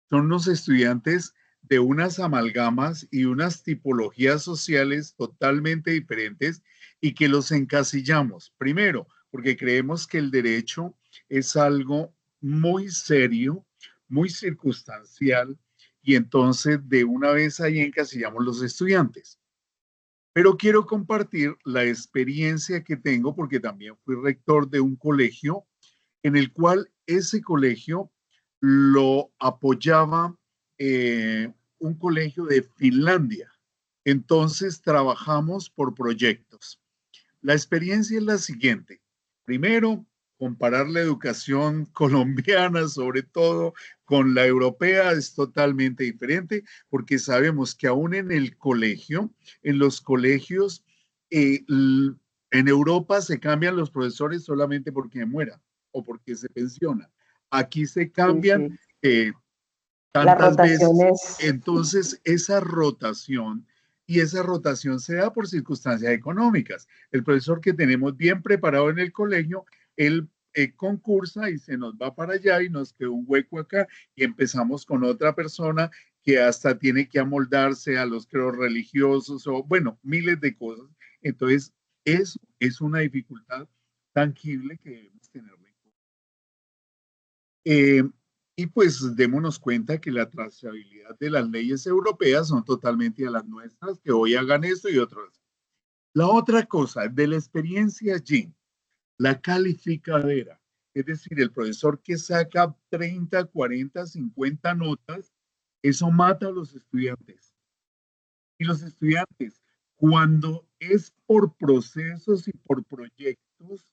son los estudiantes de unas amalgamas y unas tipologías sociales totalmente diferentes y que los encasillamos. Primero, porque creemos que el derecho es algo muy serio, muy circunstancial, y entonces de una vez ahí encasillamos los estudiantes. Pero quiero compartir la experiencia que tengo porque también fui rector de un colegio en el cual ese colegio lo apoyaba un colegio de Finlandia. Entonces trabajamos por proyectos. La experiencia es la siguiente. Primero, comparar la educación colombiana, sobre todo con la europea, es totalmente diferente porque sabemos que aún en el colegio, en los colegios, en Europa se cambian los profesores solamente porque mueran o porque se pensionan. Aquí se cambian tantas veces. Entonces, esa rotación se da por circunstancias económicas. El profesor que tenemos bien preparado en el colegio, él concursa y se nos va para allá y nos queda un hueco acá y empezamos con otra persona que hasta tiene que amoldarse a los credos religiosos o, bueno, miles de cosas. Entonces, eso es una dificultad tangible que debemos tener en cuenta. Y pues démonos cuenta que la trazabilidad de las leyes europeas son totalmente a las nuestras, que hoy hagan esto y otros. La otra cosa, de la experiencia allí, la calificadera, es decir, el profesor que saca 30, 40, 50 notas, eso mata a los estudiantes. Y los estudiantes, cuando es por procesos y por proyectos,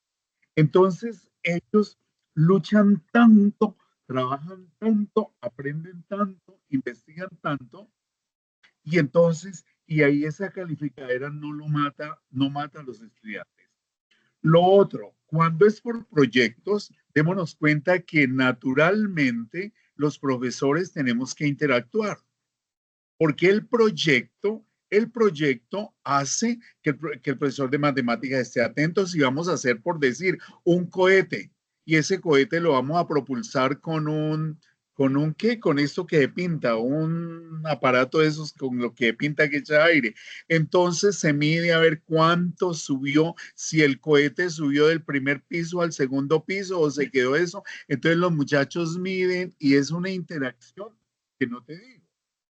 entonces ellos luchan tanto, trabajan tanto, aprenden tanto, investigan tanto, y entonces, y ahí esa calificadera no mata a los estudiantes. Lo otro, cuando es por proyectos, démonos cuenta que naturalmente los profesores tenemos que interactuar, porque el proyecto hace que el profesor de matemáticas esté atento si vamos a hacer, por decir, un cohete, y ese cohete lo vamos a propulsar con un ¿Con un qué? Con esto que pinta, un aparato de esos con lo que pinta que echa aire. Entonces se mide a ver cuánto subió, si el cohete subió del primer piso al segundo piso o se quedó eso. Entonces los muchachos miden y es una interacción que no te digo.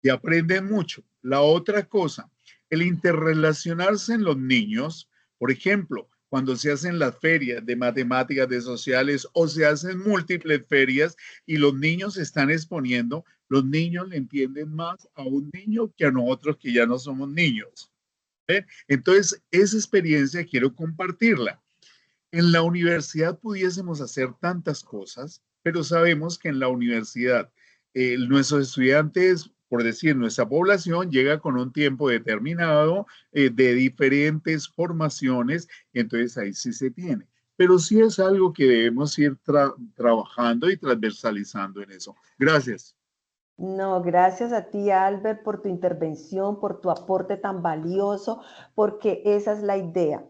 Y aprenden mucho. La otra cosa, el interrelacionarse en los niños, por ejemplo, cuando se hacen las ferias de matemáticas, de sociales, o se hacen múltiples ferias y los niños se están exponiendo, los niños le entienden más a un niño que a nosotros que ya no somos niños. ¿Ven? Entonces, esa experiencia quiero compartirla. En la universidad pudiésemos hacer tantas cosas, pero sabemos que en la universidad nuestros estudiantes, por decir, nuestra población llega con un tiempo determinado de diferentes formaciones, entonces ahí sí se tiene. Pero sí es algo que debemos ir trabajando y transversalizando en eso. Gracias. No, gracias a ti, Albert, por tu intervención, por tu aporte tan valioso, porque esa es la idea.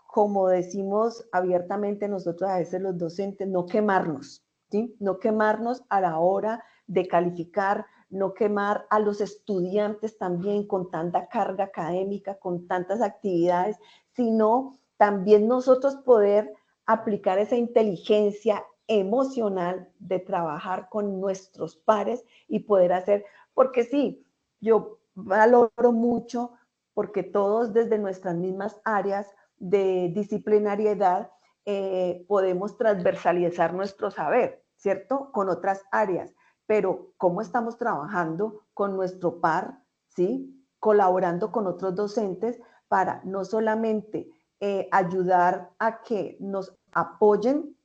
Como decimos abiertamente nosotros a veces los docentes, no quemarnos, ¿sí? No quemarnos a la hora de calificar, no quemar a los estudiantes también con tanta carga académica, con tantas actividades, sino también nosotros poder aplicar esa inteligencia emocional de trabajar con nuestros pares y poder hacer, porque sí, yo valoro mucho porque todos desde nuestras mismas áreas de disciplinariedad podemos transversalizar nuestro saber, ¿cierto? Con otras áreas, pero ¿cómo estamos trabajando con nuestro par, ¿sí? Colaborando con otros docentes para no solamente ayudar a que nos apoyen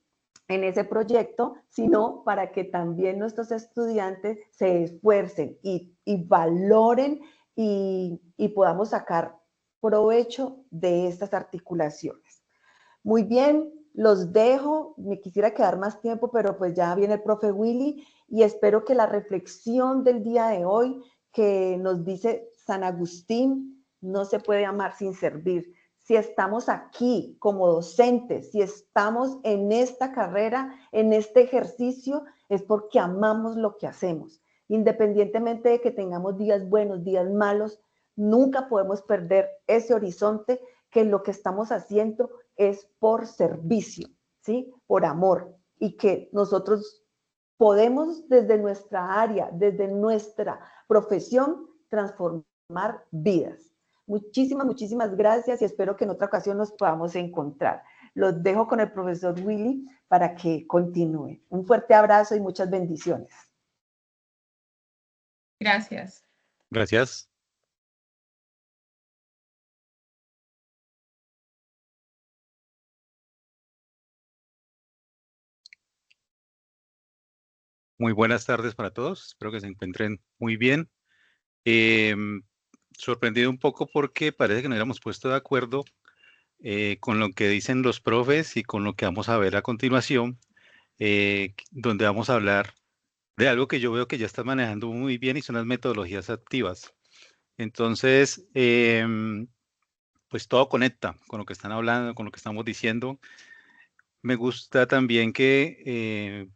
en ese proyecto, sino para que también nuestros estudiantes se esfuercen y valoren y podamos sacar provecho de estas articulaciones. Muy bien, los dejo, me quisiera quedar más tiempo, pero pues ya viene el profe Willy y espero que la reflexión del día de hoy que nos dice San Agustín, no se puede amar sin servir. Si estamos aquí como docentes, si estamos en esta carrera, en este ejercicio, es porque amamos lo que hacemos. Independientemente de que tengamos días buenos, días malos, nunca podemos perder ese horizonte que lo que estamos haciendo es por servicio, ¿sí? Por amor. Y que nosotros podemos desde nuestra área, desde nuestra profesión, transformar vidas. Muchísimas gracias y espero que en otra ocasión nos podamos encontrar. Los dejo con el profesor Willy para que continúe. Un fuerte abrazo y muchas bendiciones. Gracias. Gracias. Muy buenas tardes para todos. Espero que se encuentren muy bien. Sorprendido un poco porque parece que nos hubiéramos puesto de acuerdo con lo que dicen los profes y con lo que vamos a ver a continuación, donde vamos a hablar de algo que yo veo que ya está manejando muy bien y son las metodologías activas. Entonces, pues todo conecta con lo que están hablando, con lo que estamos diciendo. Me gusta también que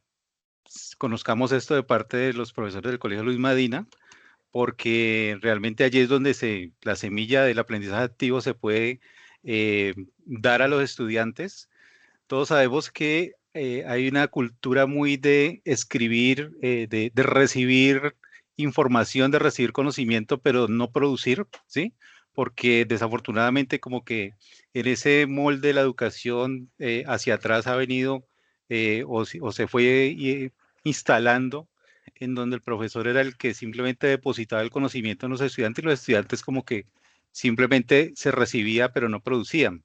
conozcamos esto de parte de los profesores del Colegio Luis Madina, porque realmente allí es donde la semilla del aprendizaje activo se puede dar a los estudiantes. Todos sabemos que hay una cultura muy de escribir, de recibir información, de recibir conocimiento, pero no producir, ¿sí? Porque desafortunadamente como que en ese molde de la educación hacia atrás ha venido o se fue instalando en donde el profesor era el que simplemente depositaba el conocimiento en los estudiantes y los estudiantes como que simplemente se recibía pero no producían.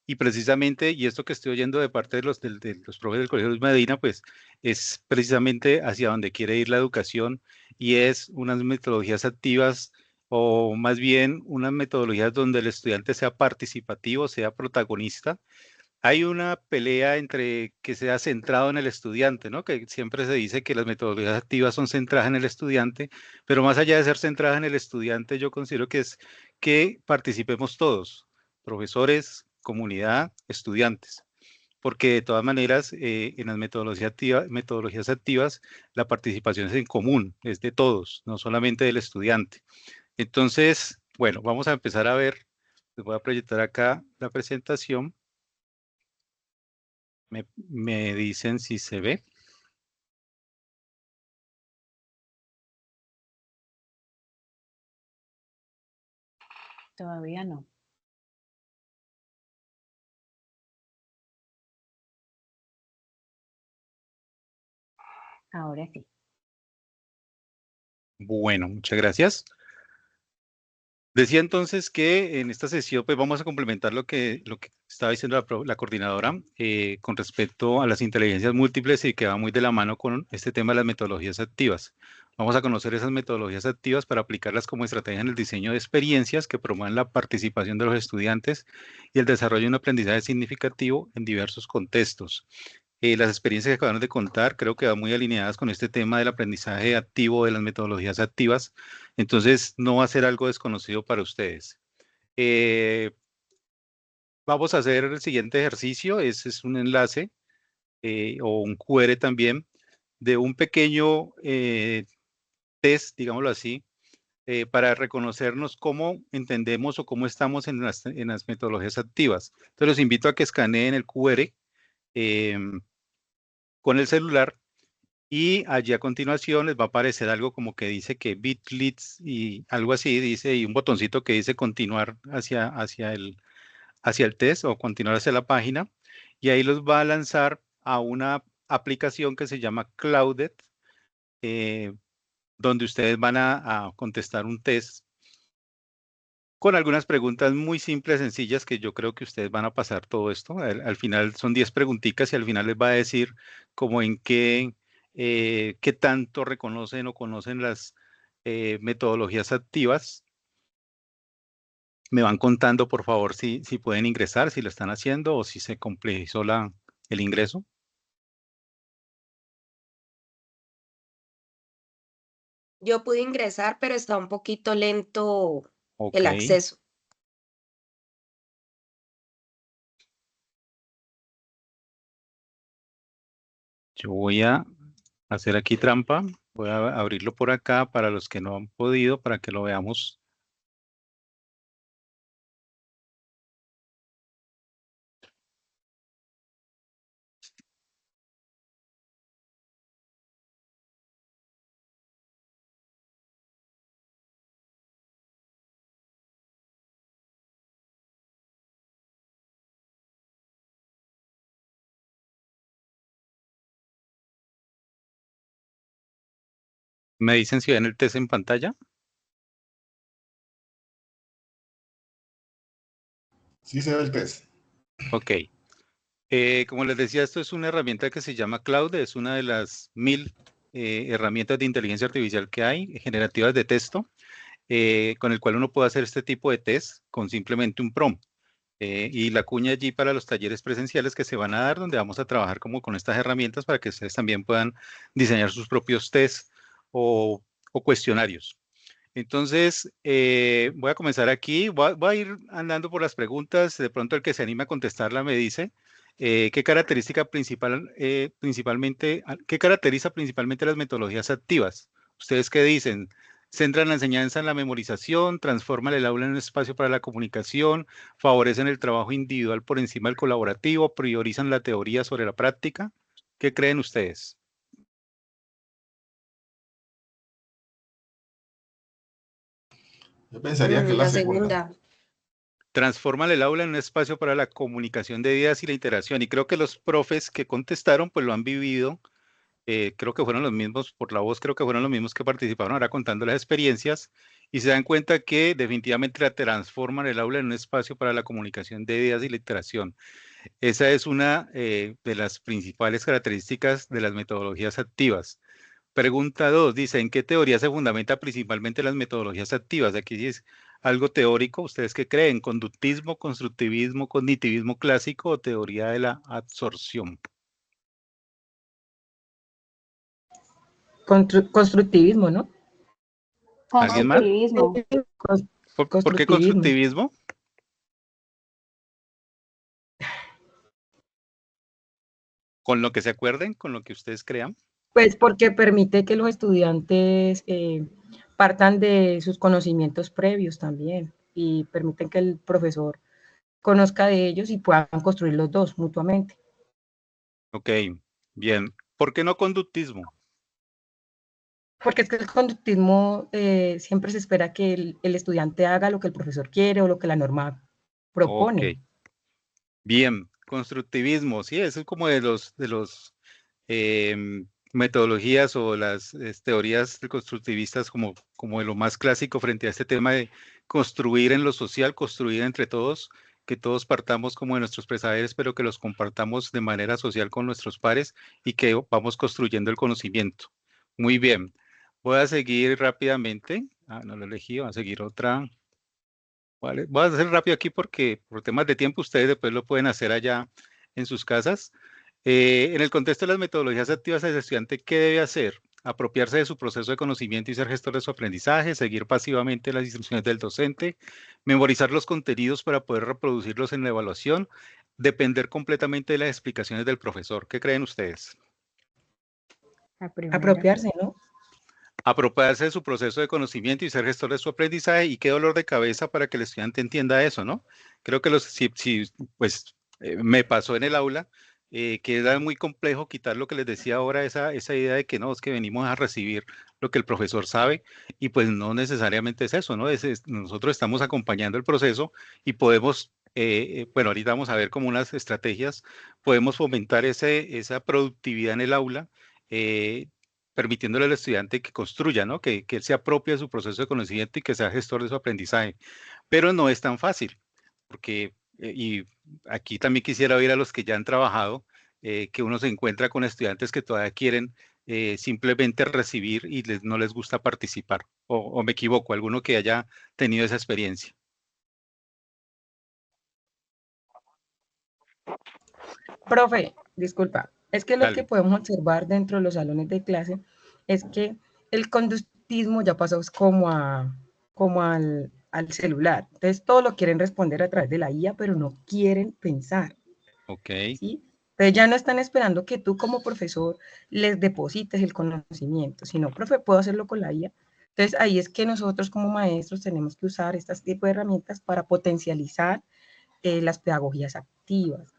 Y precisamente, y esto que estoy oyendo de parte de los profes del Colegio Luis Medina, pues es precisamente hacia donde quiere ir la educación y es unas metodologías activas o más bien unas metodologías donde el estudiante sea participativo, sea protagonista. Hay una pelea entre que sea centrado en el estudiante, ¿no? Que siempre se dice que las metodologías activas son centradas en el estudiante, pero más allá de ser centradas en el estudiante, yo considero que es que participemos todos, profesores, comunidad, estudiantes. porque de todas maneras en las metodologías activas la participación es en común, es de todos, no solamente del estudiante. Entonces, bueno, vamos a empezar a ver, les voy a proyectar acá la presentación. Me dicen si se ve. Todavía no. Ahora sí. Bueno, muchas gracias. Decía entonces que en esta sesión pues vamos a complementar lo que estaba diciendo la coordinadora con respecto a las inteligencias múltiples y que va muy de la mano con este tema de las metodologías activas. Vamos a conocer esas metodologías activas para aplicarlas como estrategia en el diseño de experiencias que promuevan la participación de los estudiantes y el desarrollo de un aprendizaje significativo en diversos contextos. Las experiencias que acabamos de contar creo que van muy alineadas con este tema del aprendizaje activo, de las metodologías activas, entonces no va a ser algo desconocido para ustedes. Vamos a hacer el siguiente ejercicio, ese es un enlace o un QR también de un pequeño test, digámoslo así, para reconocernos cómo entendemos o cómo estamos en las metodologías activas. Entonces los invito a que escaneen el QR con el celular y allí a continuación les va a aparecer algo como que dice que Bitleads y algo así dice, y un botoncito que dice continuar hacia el test o continuar hacia la página, y ahí los va a lanzar a una aplicación que se llama Clouded, donde ustedes van a contestar un test con algunas preguntas muy simples, sencillas, que yo creo que ustedes van a pasar todo esto. Al final son 10 preguntitas y al final les va a decir como en qué tanto reconocen o conocen las metodologías activas. Me van contando, por favor, si pueden ingresar, si lo están haciendo o si se complejizó el ingreso. Yo pude ingresar, pero está un poquito lento el Ok, acceso. yo voy a hacer aquí trampa. Voy a abrirlo por acá para los que no han podido, para que lo veamos. ¿Me dicen si ven el test en pantalla? Sí se ve el test. Ok. Como les decía, esto es una herramienta que se llama Cloud, es una de las 1000 herramientas de inteligencia artificial que hay, generativas de texto, con el cual uno puede hacer este tipo de test con simplemente un prompt. Y la cuña allí para los talleres presenciales que se van a dar, donde vamos a trabajar como con estas herramientas para que ustedes también puedan diseñar sus propios tests o cuestionarios. Entonces, voy a comenzar aquí. Voy a ir andando por las preguntas. De pronto el que se anima a contestarla me dice qué caracteriza principalmente las metodologías activas. ¿Ustedes qué dicen? ¿Centran la enseñanza en la memorización? ¿Transforman el aula en un espacio para la comunicación? ¿Favorecen el trabajo individual por encima del colaborativo? ¿Priorizan la teoría sobre la práctica? ¿Qué creen ustedes? Yo pensaría que es la La segunda. segunda. Transforman el aula en un espacio para la comunicación de ideas y la interacción. Y creo que los profes que contestaron, pues lo han vivido. Creo que fueron los mismos, por la voz, creo que fueron los mismos que participaron ahora contando las experiencias. Y se dan cuenta que definitivamente la transforman el aula en un espacio para la comunicación de ideas y la interacción. Esa es una de las principales características de las metodologías activas. Pregunta 2, dice, ¿en qué teoría se fundamenta principalmente las metodologías activas? Aquí es algo teórico. ¿Ustedes qué creen? ¿Conductismo, constructivismo, cognitivismo clásico o teoría de la absorción? Constructivismo, ¿no? ¿Alguien más? ¿Por qué constructivismo? ¿Con lo que se acuerden? ¿Con lo que ustedes crean? Pues porque permite que los estudiantes partan de sus conocimientos previos también y permiten que el profesor conozca de ellos y puedan construir los dos mutuamente. Ok, bien. ¿Por qué no conductismo? Porque es que el conductismo siempre se espera que el estudiante haga lo que el profesor quiere o lo que la norma propone. Ok. Bien, constructivismo, sí, eso es como de los metodologías o las teorías constructivistas como de lo más clásico frente a este tema de construir en lo social, construir entre todos, que todos partamos como de nuestros presaberes, pero que los compartamos de manera social con nuestros pares y que vamos construyendo el conocimiento. Muy bien. Voy a seguir rápidamente. No lo elegí, voy a seguir otra. Vale, voy a hacer rápido aquí porque por temas de tiempo ustedes después lo pueden hacer allá en sus casas. En el contexto de las metodologías activas del estudiante, ¿qué debe hacer? Apropiarse de su proceso de conocimiento y ser gestor de su aprendizaje, seguir pasivamente las instrucciones del docente, memorizar los contenidos para poder reproducirlos en la evaluación, depender completamente de las explicaciones del profesor. ¿Qué creen ustedes? Apropiarse, ¿no? Apropiarse de su proceso de conocimiento y ser gestor de su aprendizaje, y qué dolor de cabeza para que el estudiante entienda eso, ¿no? Creo que me pasó en el aula, que era muy complejo quitar lo que les decía ahora, esa idea de que no, es que venimos a recibir lo que el profesor sabe, y pues no necesariamente es eso, ¿no? Nosotros estamos acompañando el proceso y podemos, bueno, ahorita vamos a ver como unas estrategias, podemos fomentar esa productividad en el aula, permitiéndole al estudiante que construya, ¿no? Que él se apropie de su proceso de conocimiento y que sea gestor de su aprendizaje. Pero no es tan fácil, porque, y aquí también quisiera oír a los que ya han trabajado, que uno se encuentra con estudiantes que todavía quieren simplemente recibir y no les gusta participar. O me equivoco, alguno que haya tenido esa experiencia. Profe, disculpa, es que lo que podemos observar dentro de los salones de clase es que el conductismo ya pasó como al celular. Entonces todo lo quieren responder a través de la IA, pero no quieren pensar. Ok. ¿Sí? Entonces ya no están esperando que tú como profesor les deposites el conocimiento, sino, profe, puedo hacerlo con la IA. Entonces ahí es que nosotros como maestros tenemos que usar este tipo de herramientas para potencializar las pedagogías activas,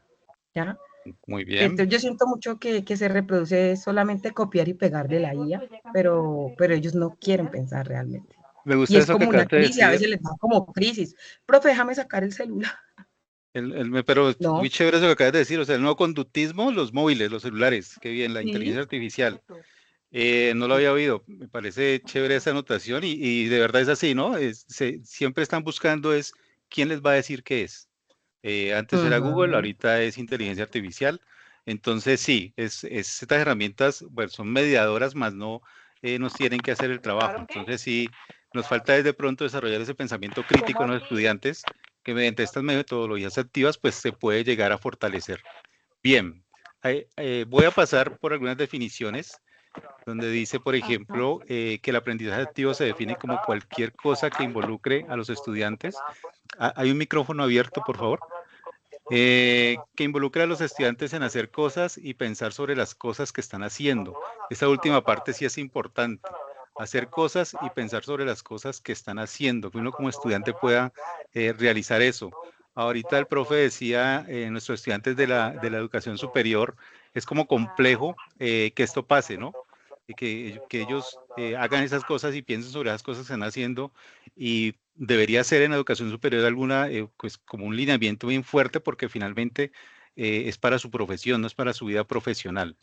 ¿ya? Muy bien. Entonces yo siento mucho que se reproduce solamente copiar y pegar de la IA, pero ellos no quieren pensar realmente. Me gusta y es eso como que una acabaste de crisis, a decir. veces les da como crisis. Profe, déjame sacar el celular. Pero muy chévere eso que acabas de decir, o sea, el nuevo conductismo, los móviles, los celulares, qué bien, la inteligencia artificial. No lo había oído, me parece chévere esa anotación y de verdad es así, ¿no? Siempre están buscando es quién les va a decir qué es. Antes era Google, ahorita es inteligencia artificial. Entonces sí, estas herramientas, bueno, son mediadoras, más no nos tienen que hacer el trabajo. Entonces sí, nos falta de pronto desarrollar ese pensamiento crítico en los estudiantes, que mediante estas metodologías activas, pues se puede llegar a fortalecer. Bien, voy a pasar por algunas definiciones, donde dice, por ejemplo, que el aprendizaje activo se define como cualquier cosa que involucre a los estudiantes. ¿Hay un micrófono abierto, por favor? Que involucre a los estudiantes en hacer cosas y pensar sobre las cosas que están haciendo. Esta última parte sí es importante. Hacer cosas y pensar sobre las cosas que están haciendo, que uno como estudiante pueda realizar eso. Ahorita el profe decía, nuestros estudiantes de la educación superior, es como complejo que esto pase, ¿no? Que ellos hagan esas cosas y piensen sobre las cosas que están haciendo, y debería ser en educación superior alguna, pues como un lineamiento bien fuerte, porque finalmente es para su profesión, no es para su vida profesional.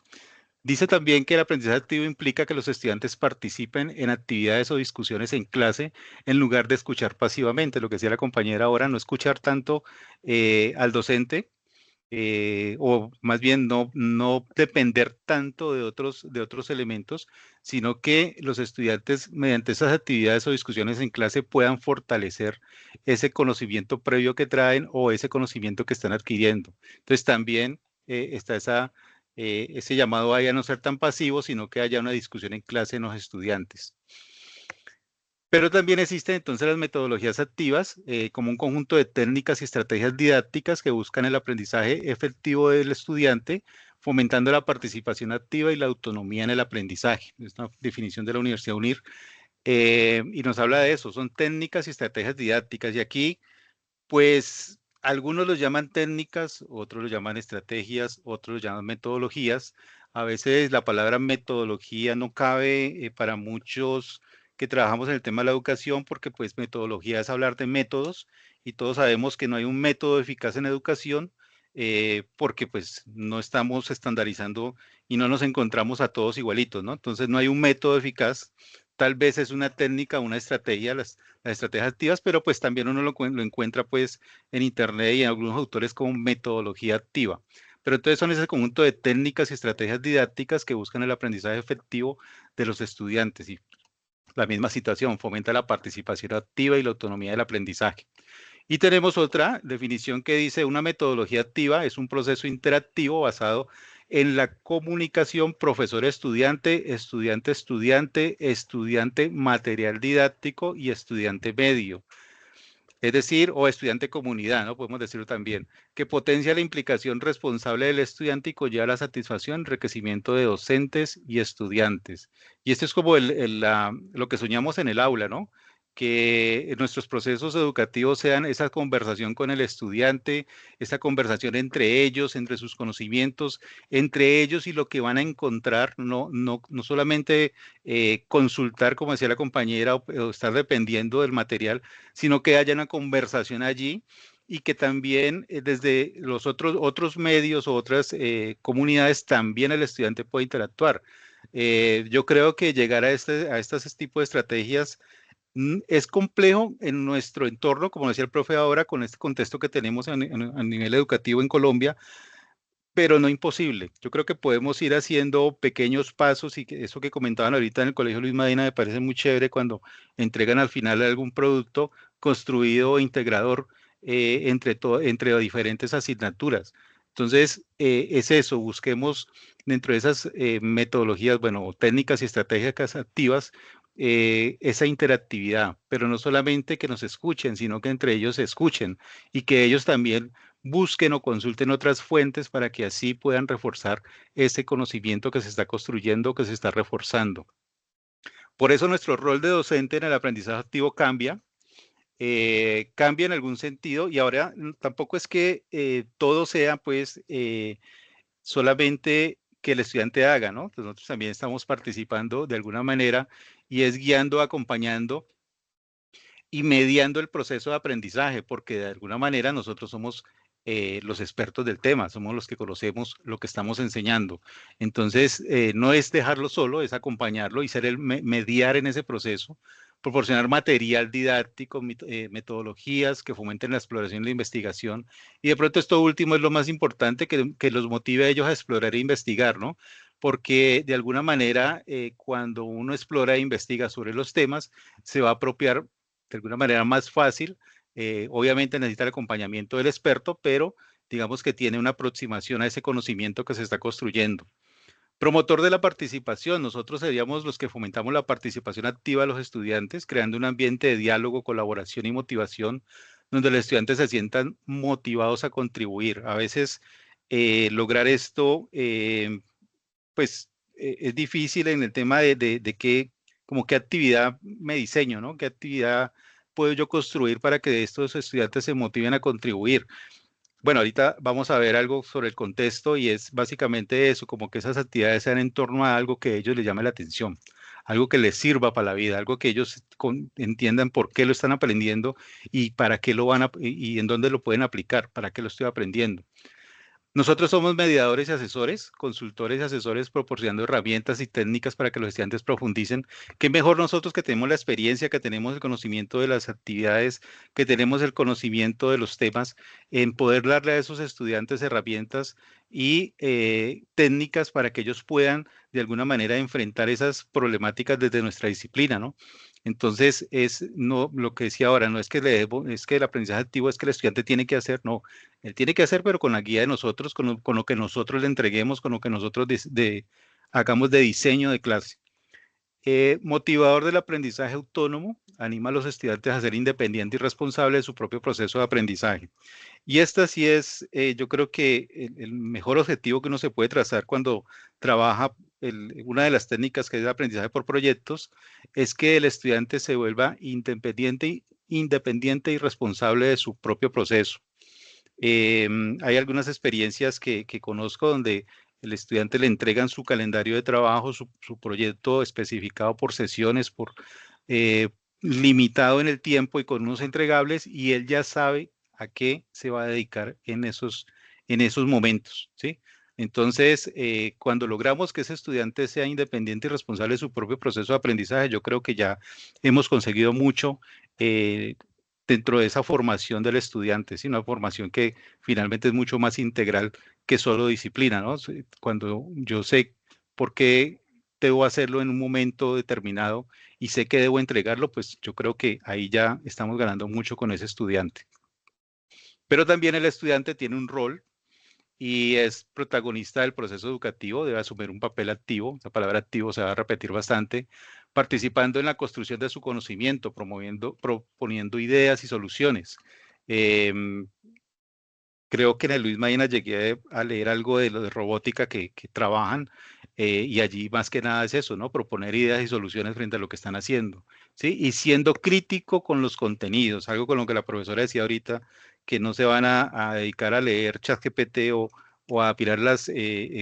Dice también que el aprendizaje activo implica que los estudiantes participen en actividades o discusiones en clase en lugar de escuchar pasivamente, lo que decía la compañera ahora, no escuchar tanto al docente, o más bien no depender tanto de otros elementos, sino que los estudiantes mediante esas actividades o discusiones en clase puedan fortalecer ese conocimiento previo que traen o ese conocimiento que están adquiriendo. Entonces también está ese llamado a no ser tan pasivo, sino que haya una discusión en clase en los estudiantes. Pero también existen entonces las metodologías activas como un conjunto de técnicas y estrategias didácticas que buscan el aprendizaje efectivo del estudiante, fomentando la participación activa y la autonomía en el aprendizaje. Es una definición de la Universidad UNIR. Y nos habla de eso, son técnicas y estrategias didácticas. Y aquí, pues, algunos los llaman técnicas, otros los llaman estrategias, otros los llaman metodologías. A veces la palabra metodología no cabe para muchos que trabajamos en el tema de la educación, porque pues metodología es hablar de métodos, y todos sabemos que no hay un método eficaz en educación, porque pues no estamos estandarizando y no nos encontramos a todos igualitos, ¿no? Entonces no hay un método eficaz. Tal vez es una técnica, una estrategia, las estrategias activas, pero pues también uno lo encuentra pues en internet y en algunos autores como metodología activa. Pero entonces son ese conjunto de técnicas y estrategias didácticas que buscan el aprendizaje efectivo de los estudiantes, y la misma situación, fomenta la participación activa y la autonomía del aprendizaje. Y tenemos otra definición que dice: una metodología activa es un proceso interactivo basado en la comunicación profesor-estudiante, estudiante-estudiante, estudiante-material didáctico y estudiante medio. Es decir, o estudiante comunidad, ¿no? Podemos decirlo también, que potencia la implicación responsable del estudiante y conlleva la satisfacción, enriquecimiento de docentes y estudiantes. Y esto es como lo que soñamos en el aula, ¿no? Que nuestros procesos educativos sean esa conversación con el estudiante, esa conversación entre ellos, entre sus conocimientos, entre ellos y lo que van a encontrar, no solamente consultar, como decía la compañera, o estar dependiendo del material, sino que haya una conversación allí, y que también desde los otros medios o otras comunidades también el estudiante puede interactuar. Yo creo que llegar a este tipo de estrategias es complejo en nuestro entorno, como decía el profe ahora, con este contexto que tenemos a nivel educativo en Colombia, pero no imposible. Yo creo que podemos ir haciendo pequeños pasos, y eso que comentaban ahorita en el Colegio Luis Madina me parece muy chévere, cuando entregan al final algún producto construido, integrador, entre diferentes asignaturas. Entonces, es eso, busquemos dentro de esas metodologías, bueno, técnicas y estrategias activas, esa interactividad, pero no solamente que nos escuchen, sino que entre ellos se escuchen, y que ellos también busquen o consulten otras fuentes para que así puedan reforzar ese conocimiento que se está construyendo, que se está reforzando. Por eso nuestro rol de docente en el aprendizaje activo cambia en algún sentido, y ahora tampoco es que todo sea pues solamente que el estudiante haga, ¿no? Pues nosotros también estamos participando de alguna manera, y es guiando, acompañando y mediando el proceso de aprendizaje, porque de alguna manera nosotros somos los expertos del tema, somos los que conocemos lo que estamos enseñando. Entonces, no es dejarlo solo, es acompañarlo y ser el mediar en ese proceso, proporcionar material didáctico, metodologías que fomenten la exploración y la investigación. Y de pronto esto último es lo más importante, que los motive a ellos a explorar e investigar, ¿no? Porque de alguna manera, cuando uno explora e investiga sobre los temas, se va a apropiar de alguna manera más fácil. Obviamente necesita el acompañamiento del experto, pero digamos que tiene una aproximación a ese conocimiento que se está construyendo. Promotor de la participación. Nosotros seríamos los que fomentamos la participación activa de los estudiantes, creando un ambiente de diálogo, colaboración y motivación, donde los estudiantes se sientan motivados a contribuir. A veces lograr esto, pues es difícil en el tema de qué actividad me diseño, ¿no? ¿Qué actividad puedo yo construir para que estos estudiantes se motiven a contribuir? Bueno, ahorita vamos a ver algo sobre el contexto, y es básicamente eso, como que esas actividades sean en torno a algo que a ellos les llame la atención, algo que les sirva para la vida, algo que ellos entiendan por qué lo están aprendiendo y para qué lo y en dónde lo pueden aplicar, para qué lo estoy aprendiendo. Nosotros somos mediadores y asesores, consultores y asesores, proporcionando herramientas y técnicas para que los estudiantes profundicen. Qué mejor nosotros, que tenemos la experiencia, que tenemos el conocimiento de las actividades, que tenemos el conocimiento de los temas, en poder darle a esos estudiantes herramientas y técnicas para que ellos puedan de alguna manera enfrentar esas problemáticas desde nuestra disciplina, ¿no? Entonces, no, lo que decía ahora, no es que es que el aprendizaje activo es que el estudiante tiene que hacer, no, él tiene que hacer, pero con la guía de nosotros, con lo que nosotros le entreguemos, con lo que nosotros hagamos de diseño de clase. Motivador del aprendizaje autónomo. anima a los estudiantes a ser independientes y responsables de su propio proceso de aprendizaje. Y esta sí es, yo creo que el mejor objetivo que uno se puede trazar cuando trabaja, una de las técnicas que es el aprendizaje por proyectos, es que el estudiante se vuelva independiente y responsable de su propio proceso. Hay algunas experiencias que conozco donde el estudiante le entregan su calendario de trabajo, su proyecto especificado por sesiones, limitado en el tiempo y con unos entregables, y él ya sabe a qué se va a dedicar en esos momentos, ¿sí? Entonces, cuando logramos que ese estudiante sea independiente y responsable de su propio proceso de aprendizaje, yo creo que ya hemos conseguido mucho dentro de esa formación del estudiante, ¿sí? Una formación que finalmente es mucho más integral que solo disciplina, ¿no? Cuando yo sé por qué debo hacerlo en un momento determinado y sé que debo entregarlo, pues yo creo que ahí ya estamos ganando mucho con ese estudiante. Pero también el estudiante tiene un rol y es protagonista del proceso educativo, debe asumir un papel activo, la palabra activo se va a repetir bastante, participando en la construcción de su conocimiento, proponiendo ideas y soluciones. Creo que en el Luis Maína llegué a leer algo de lo de robótica que trabajan, y allí más que nada es eso, ¿no? Proponer ideas y soluciones frente a lo que están haciendo, ¿sí? Y siendo crítico con los contenidos, algo con lo que la profesora decía ahorita, que no se van a dedicar a leer ChatGPT o a mirar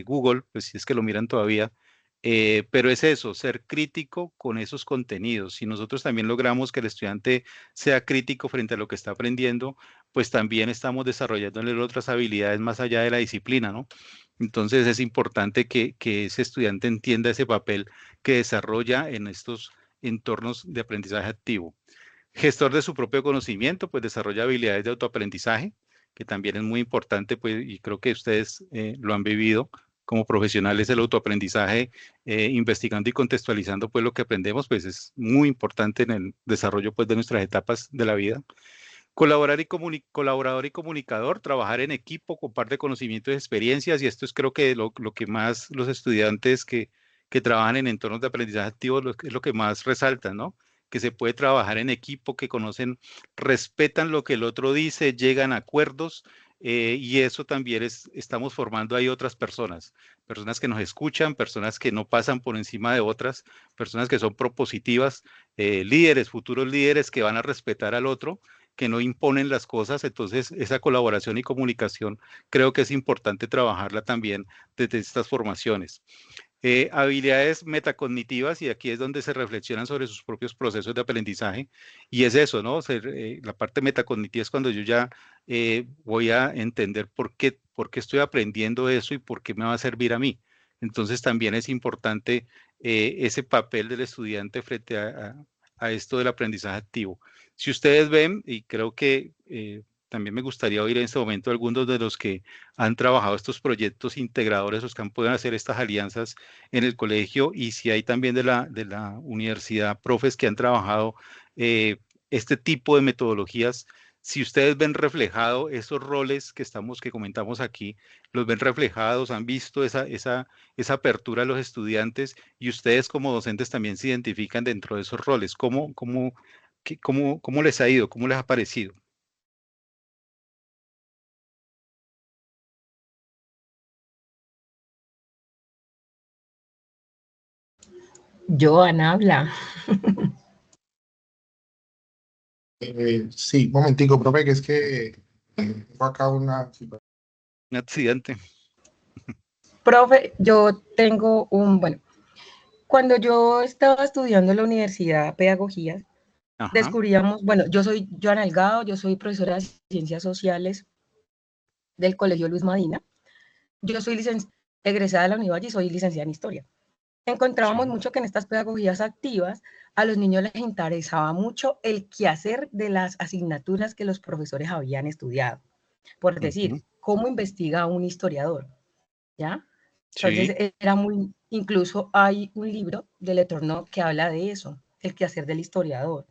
Google, pues si es que lo miran todavía, pero es eso, ser crítico con esos contenidos. Si nosotros también logramos que el estudiante sea crítico frente a lo que está aprendiendo, pues también estamos desarrollándole otras habilidades más allá de la disciplina, ¿no? Entonces es importante que ese estudiante entienda ese papel que desarrolla en estos entornos de aprendizaje activo. Gestor de su propio conocimiento, pues desarrolla habilidades de autoaprendizaje, que también es muy importante, pues, y creo que ustedes lo han vivido como profesionales, el autoaprendizaje, investigando y contextualizando pues lo que aprendemos, pues es muy importante en el desarrollo pues de nuestras etapas de la vida. Colaborador y comunicador, trabajar en equipo, comparte conocimientos y experiencias, y esto es creo que lo que más los estudiantes que trabajan en entornos de aprendizaje activo es lo que más resaltan, ¿no? Que se puede trabajar en equipo, que conocen, respetan lo que el otro dice, llegan a acuerdos, y eso también estamos formando ahí otras personas que nos escuchan, personas que no pasan por encima de otras, personas que son propositivas, líderes, futuros líderes que van a respetar al otro, que no imponen las cosas. Entonces esa colaboración y comunicación creo que es importante trabajarla también desde estas formaciones. Habilidades metacognitivas, y aquí es donde se reflexionan sobre sus propios procesos de aprendizaje, y es eso, ¿no? La parte metacognitiva es cuando yo ya voy a entender por qué estoy aprendiendo eso y por qué me va a servir a mí. Entonces también es importante ese papel del estudiante frente a esto del aprendizaje activo. Si ustedes ven, y creo que también me gustaría oír en este momento algunos de los que han trabajado estos proyectos integradores, los que han podido hacer estas alianzas en el colegio, y si hay también de la universidad profes que han trabajado este tipo de metodologías, si ustedes ven reflejado esos roles que comentamos aquí, los ven reflejados, han visto esa apertura a los estudiantes, y ustedes como docentes también se identifican dentro de esos roles. ¿Cómo les ha ido? ¿Cómo les ha parecido? Joan habla. Sí, un momentico, profe, que es que tengo acá un accidente. Profe, yo tengo bueno, cuando yo estaba estudiando en la universidad pedagogía, descubríamos, bueno, yo soy Joana Delgado, yo soy profesora de Ciencias Sociales del Colegio Luis Madina. Yo soy egresada de la Univalle y soy licenciada en Historia. Encontrábamos mucho que en estas pedagogías activas a los niños les interesaba mucho el quehacer de las asignaturas que los profesores habían estudiado. Por decir, ¿cómo investiga un historiador? ¿Ya? Entonces, era incluso hay un libro de Letourneau que habla de eso, el quehacer del historiador.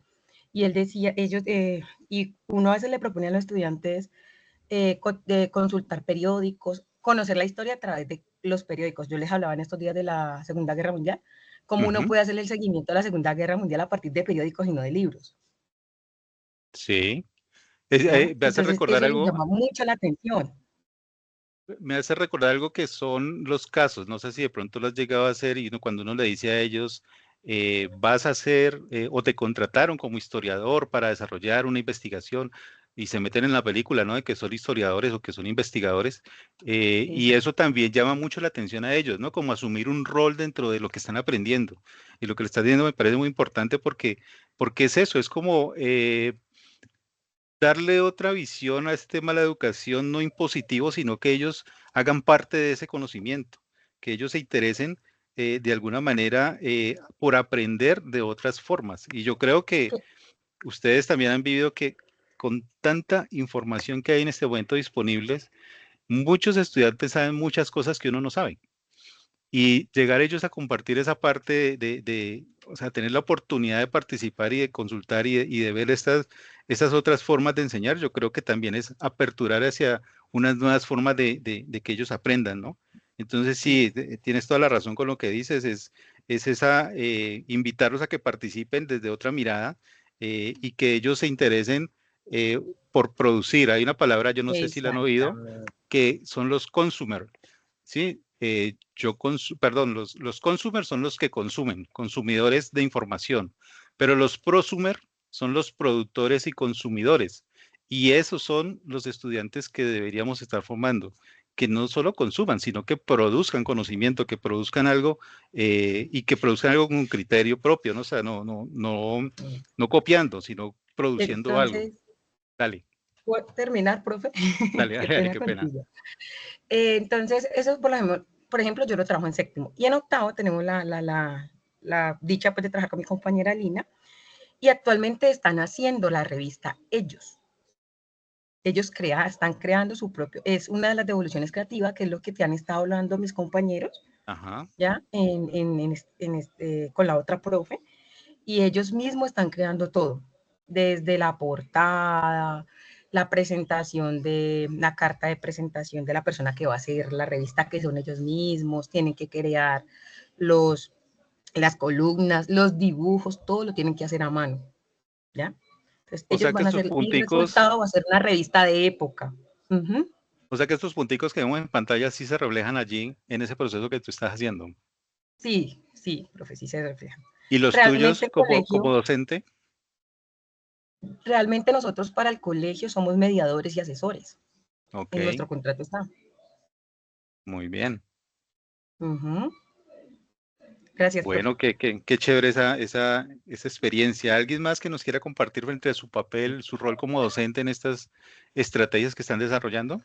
Y él decía, y uno a veces le propone a los estudiantes de consultar periódicos, conocer la historia a través de los periódicos. Yo les hablaba en estos días de la Segunda Guerra Mundial, ¿Cómo uno Ujú. puede hacerle el seguimiento a la Segunda Guerra Mundial a partir de periódicos y no de libros? Sí. ¿Ya? Me hace Entonces, recordar eso me algo, llama mucho la atención. que son los casos. No sé si de pronto lo has llegado a hacer y cuando uno le dice a ellos, vas a hacer o te contrataron como historiador para desarrollar una investigación y se meten en la película, ¿no? De que son historiadores o que son investigadores. Y Exacto. eso también llama mucho la atención a ellos, ¿no? Como asumir un rol dentro de lo que están aprendiendo. Y lo que le estás diciendo me parece muy importante porque es eso, es como darle otra visión a este tema de la educación, no impositivo, sino que ellos hagan parte de ese conocimiento, que ellos se interesen de alguna manera por aprender de otras formas. Y yo creo que ustedes también han vivido que con tanta información que hay en este momento disponibles, muchos estudiantes saben muchas cosas que uno no sabe. Y llegar ellos a compartir esa parte o sea, tener la oportunidad de participar y de consultar y de ver estas otras formas de enseñar, yo creo que también es aperturar hacia unas nuevas formas de que ellos aprendan, ¿no? Entonces, sí, tienes toda la razón con lo que dices, es esa, invitarlos a que participen desde otra mirada y que ellos se interesen por producir. Hay una palabra, yo no sé si la han oído, Exactamente. que son los consumer, ¿sí? Perdón, los consumers son los que consumen, consumidores de información, pero los prosumer son los productores y consumidores. Y esos son los estudiantes que deberíamos estar formando, que no solo consuman, sino que produzcan conocimiento, que produzcan algo y que produzcan algo con un criterio propio, ¿no? O sea, no copiando, sino produciendo algo. Entonces, Dale, ¿puedo terminar, profe? dale, Qué dale, pena qué pena. contigo. Entonces, eso por ejemplo, yo lo trabajo en séptimo. Y en octavo tenemos la dicha pues, de trabajar con mi compañera Lina. Y actualmente están haciendo la revista Ellos. Ellos están creando su propio, es una de las devoluciones creativas, que es lo que te han estado hablando mis compañeros, Ajá. ya, con la otra profe, y ellos mismos están creando todo, desde la portada, la presentación de la carta de presentación de la persona que va a hacer la revista, que son ellos mismos, tienen que crear las columnas, los dibujos, todo lo tienen que hacer a mano, ¿ya? Entonces, O ellos sea que van a estos hacer, el punticos resultado va a ser una revista de época. Uh-huh. O sea que estos punticos que vemos en pantalla sí se reflejan allí en ese proceso que tú estás haciendo. Sí, sí, profe, sí se refleja. ¿Y los tuyos Realmente el como colegio, docente? realmente nosotros para el colegio somos mediadores y asesores. Ok, En nuestro contrato está. muy bien. Uh-huh. Gracias, profe. Bueno, qué chévere esa experiencia. ¿Alguien más que nos quiera compartir frente a su papel, su rol como docente en estas estrategias que están desarrollando?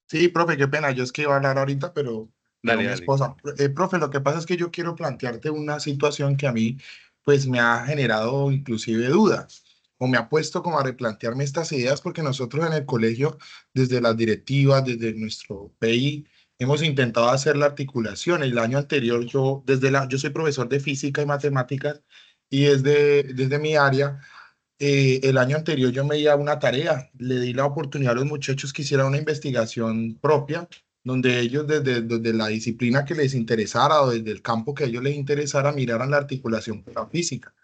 Sí, profe, qué pena, yo es que iba a hablar ahorita, pero Dale, mi dale. esposa. Profe, lo que pasa es que yo quiero plantearte una situación que a mí, pues, me ha generado inclusive dudas, o me ha puesto como a replantearme estas ideas, porque nosotros en el colegio, desde las directivas, desde nuestro PI, hemos intentado hacer la articulación. El año anterior, yo soy profesor de física y matemáticas, y desde mi área el año anterior yo me di a una tarea, le di la oportunidad a los muchachos que hicieran una investigación propia, donde ellos desde la disciplina que les interesara o desde el campo que a ellos les interesara miraran la articulación con la física.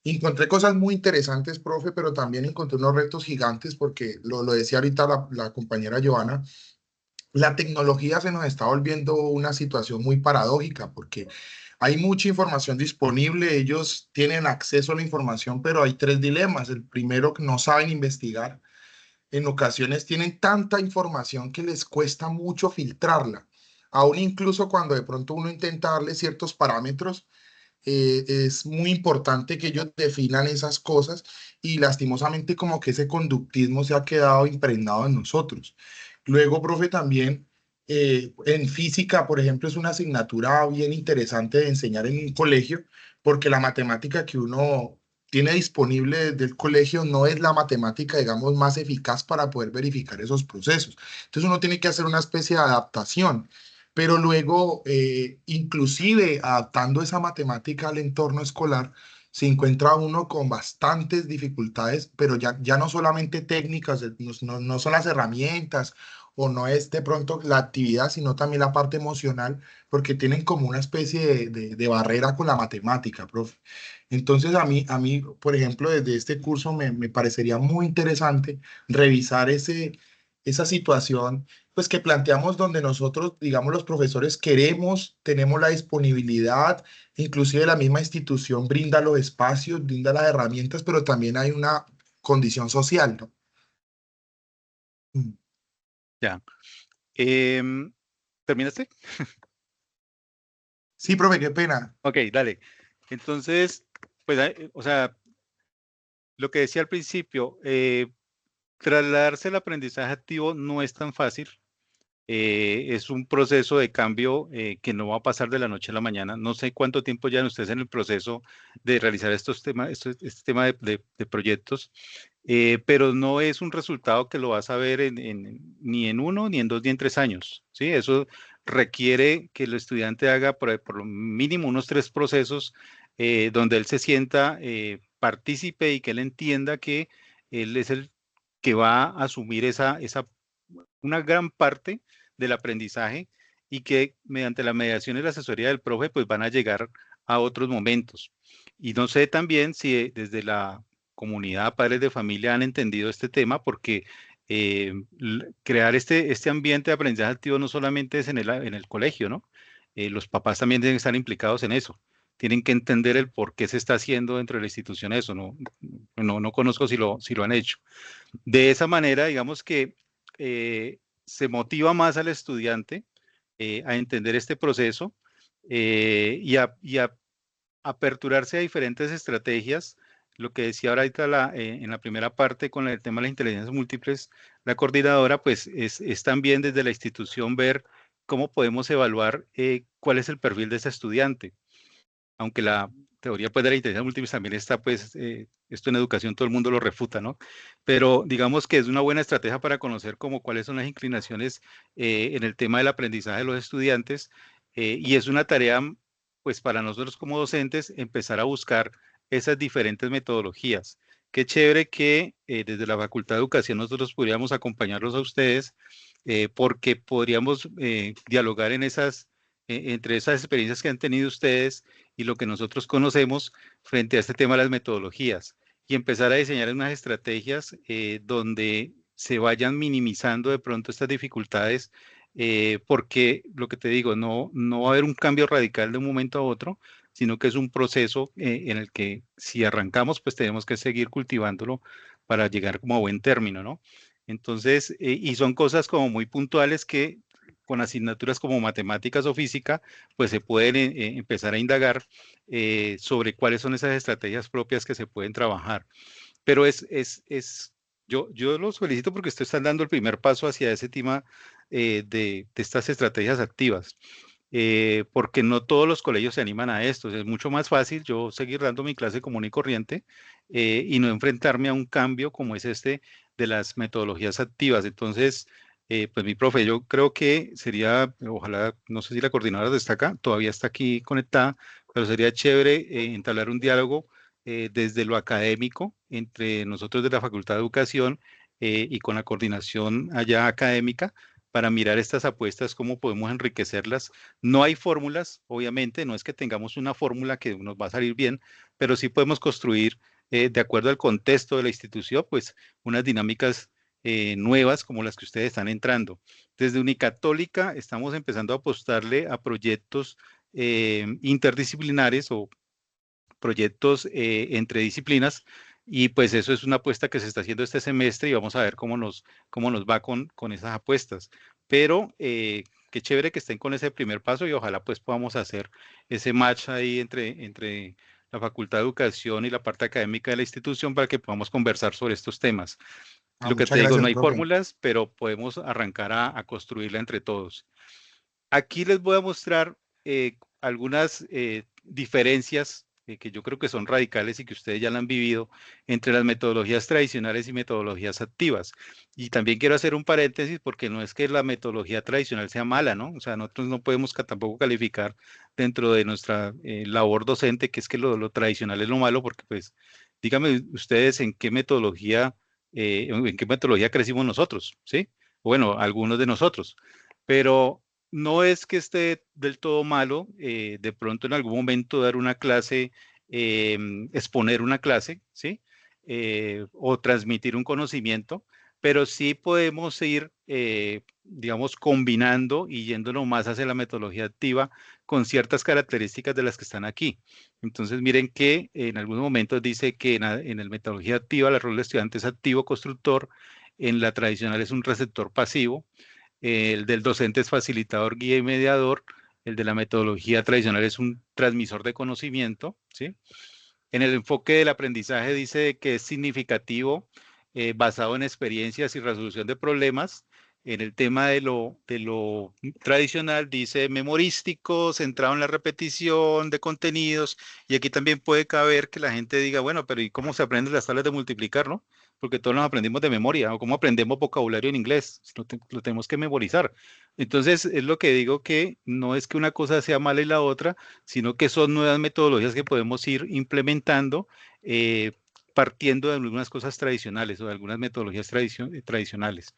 Encontré cosas muy interesantes, profe, pero también encontré unos retos gigantes porque lo decía ahorita la compañera Joana, la tecnología se nos está volviendo una situación muy paradójica porque hay mucha información disponible, ellos tienen acceso a la información, pero hay tres dilemas. El primero, que no saben investigar. En ocasiones tienen tanta información que les cuesta mucho filtrarla. Aún incluso cuando de pronto uno intenta darle ciertos parámetros, es muy importante que ellos definan esas cosas y lastimosamente como que ese conductismo se ha quedado impregnado en nosotros. Luego, profe, también en física, por ejemplo, es una asignatura bien interesante de enseñar en un colegio porque la matemática que uno tiene disponible desde el colegio no es la matemática, digamos, más eficaz para poder verificar esos procesos. Entonces uno tiene que hacer una especie de adaptación, pero luego, inclusive adaptando esa matemática al entorno escolar, se encuentra uno con bastantes dificultades, pero ya no solamente técnicas, no son las herramientas o no es de pronto la actividad, sino también la parte emocional, porque tienen como una especie de barrera con la matemática, profe. Entonces, por ejemplo, desde este curso me parecería muy interesante revisar esa situación, pues que planteamos donde nosotros, digamos, los profesores queremos, tenemos la disponibilidad, inclusive la misma institución brinda los espacios, brinda las herramientas, pero también hay una condición social, ¿no? Ya. ¿Terminaste? Sí, profe, qué pena. Ok, dale. Entonces, pues, o sea, lo que decía al principio, trasladarse al aprendizaje activo no es tan fácil. Es un proceso de cambio que no va a pasar de la noche a la mañana. No sé cuánto tiempo llevan ustedes en el proceso de realizar estos temas, este tema de proyectos, pero no es un resultado que lo vas a ver ni en 1, ni en 2, ni en 3 años. ¿Sí? Eso requiere que el estudiante haga por lo mínimo unos 3 procesos donde él se sienta partícipe y que él entienda que él es el que va a asumir una gran parte del aprendizaje y que mediante la mediación y la asesoría del profe, pues van a llegar a otros momentos. Y no sé también si desde la comunidad padres de familia han entendido este tema, porque crear este ambiente de aprendizaje activo no solamente es en el colegio, ¿no? Los papás también deben estar implicados en eso. Tienen que entender el por qué se está haciendo dentro de la institución eso. No conozco si lo han hecho. De esa manera, digamos que se motiva más al estudiante a entender este proceso y a aperturarse a diferentes estrategias. Lo que decía ahorita en la primera parte con el tema de las inteligencias múltiples, la coordinadora, pues es también desde la institución ver cómo podemos evaluar cuál es el perfil de ese estudiante. Aunque la teoría pues, de la inteligencia múltiple también está, pues, esto en educación todo el mundo lo refuta, ¿no? Pero digamos que es una buena estrategia para conocer como cuáles son las inclinaciones en el tema del aprendizaje de los estudiantes y es una tarea, pues, para nosotros como docentes empezar a buscar esas diferentes metodologías. Qué chévere que desde la Facultad de Educación nosotros podríamos acompañarlos a ustedes porque podríamos dialogar entre esas experiencias que han tenido ustedes y lo que nosotros conocemos frente a este tema de las metodologías y empezar a diseñar unas estrategias donde se vayan minimizando de pronto estas dificultades, porque lo que te digo, no va a haber un cambio radical de un momento a otro, sino que es un proceso en el que si arrancamos, pues tenemos que seguir cultivándolo para llegar como a buen término, ¿no? Entonces, y son cosas como muy puntuales que con asignaturas como matemáticas o física, pues se pueden empezar a indagar sobre cuáles son esas estrategias propias que se pueden trabajar. Pero yo los felicito porque ustedes están dando el primer paso hacia ese tema de estas estrategias activas. Porque no todos los colegios se animan a esto. Es mucho más fácil yo seguir dando mi clase común y corriente y no enfrentarme a un cambio como es este de las metodologías activas. Entonces, pues mi profe, yo creo que sería, ojalá, no sé si la coordinadora destaca, todavía está aquí conectada, pero sería chévere entablar un diálogo desde lo académico entre nosotros de la Facultad de Educación y con la coordinación allá académica para mirar estas apuestas, cómo podemos enriquecerlas. No hay fórmulas, obviamente, no es que tengamos una fórmula que nos va a salir bien, pero sí podemos construir, de acuerdo al contexto de la institución, pues unas dinámicas nuevas como las que ustedes están entrando. Desde Unicatólica estamos empezando a apostarle a proyectos interdisciplinares o proyectos entre disciplinas y pues eso es una apuesta que se está haciendo este semestre y vamos a ver cómo nos va con esas apuestas. Pero qué chévere que estén con ese primer paso y ojalá pues podamos hacer ese match ahí entre la Facultad de Educación y la parte académica de la institución para que podamos conversar sobre estos temas. Lo que te digo, no hay fórmulas, pero podemos arrancar a construirla entre todos. Aquí les voy a mostrar algunas diferencias que yo creo que son radicales y que ustedes ya la han vivido, entre las metodologías tradicionales y metodologías activas. Y también quiero hacer un paréntesis porque no es que la metodología tradicional sea mala, ¿no? O sea, nosotros no podemos tampoco calificar dentro de nuestra labor docente que es que lo tradicional es lo malo, porque pues, díganme ustedes en qué metodología crecimos nosotros, ¿sí? Bueno, algunos de nosotros, pero no es que esté del todo malo, de pronto en algún momento dar una clase, exponer una clase, ¿sí? O transmitir un conocimiento, pero sí podemos ir, digamos, combinando y yéndonos más hacia la metodología activa con ciertas características de las que están aquí. Entonces, miren que en algunos momentos dice que en la metodología activa, el rol del estudiante es activo constructor, en la tradicional es un receptor pasivo, el del docente es facilitador, guía y mediador, el de la metodología tradicional es un transmisor de conocimiento, ¿sí? En el enfoque del aprendizaje dice que es significativo, basado en experiencias y resolución de problemas. En el tema de lo tradicional dice memorístico, centrado en la repetición de contenidos, y aquí también puede caber que la gente diga, bueno, pero ¿y cómo se aprenden las tablas de multiplicar, no? Porque todos nos aprendimos de memoria, o cómo aprendemos vocabulario en inglés, lo tenemos que memorizar. Entonces, es lo que digo, que no es que una cosa sea mala y la otra, sino que son nuevas metodologías que podemos ir implementando, partiendo de algunas cosas tradicionales o de algunas metodologías tradicionales.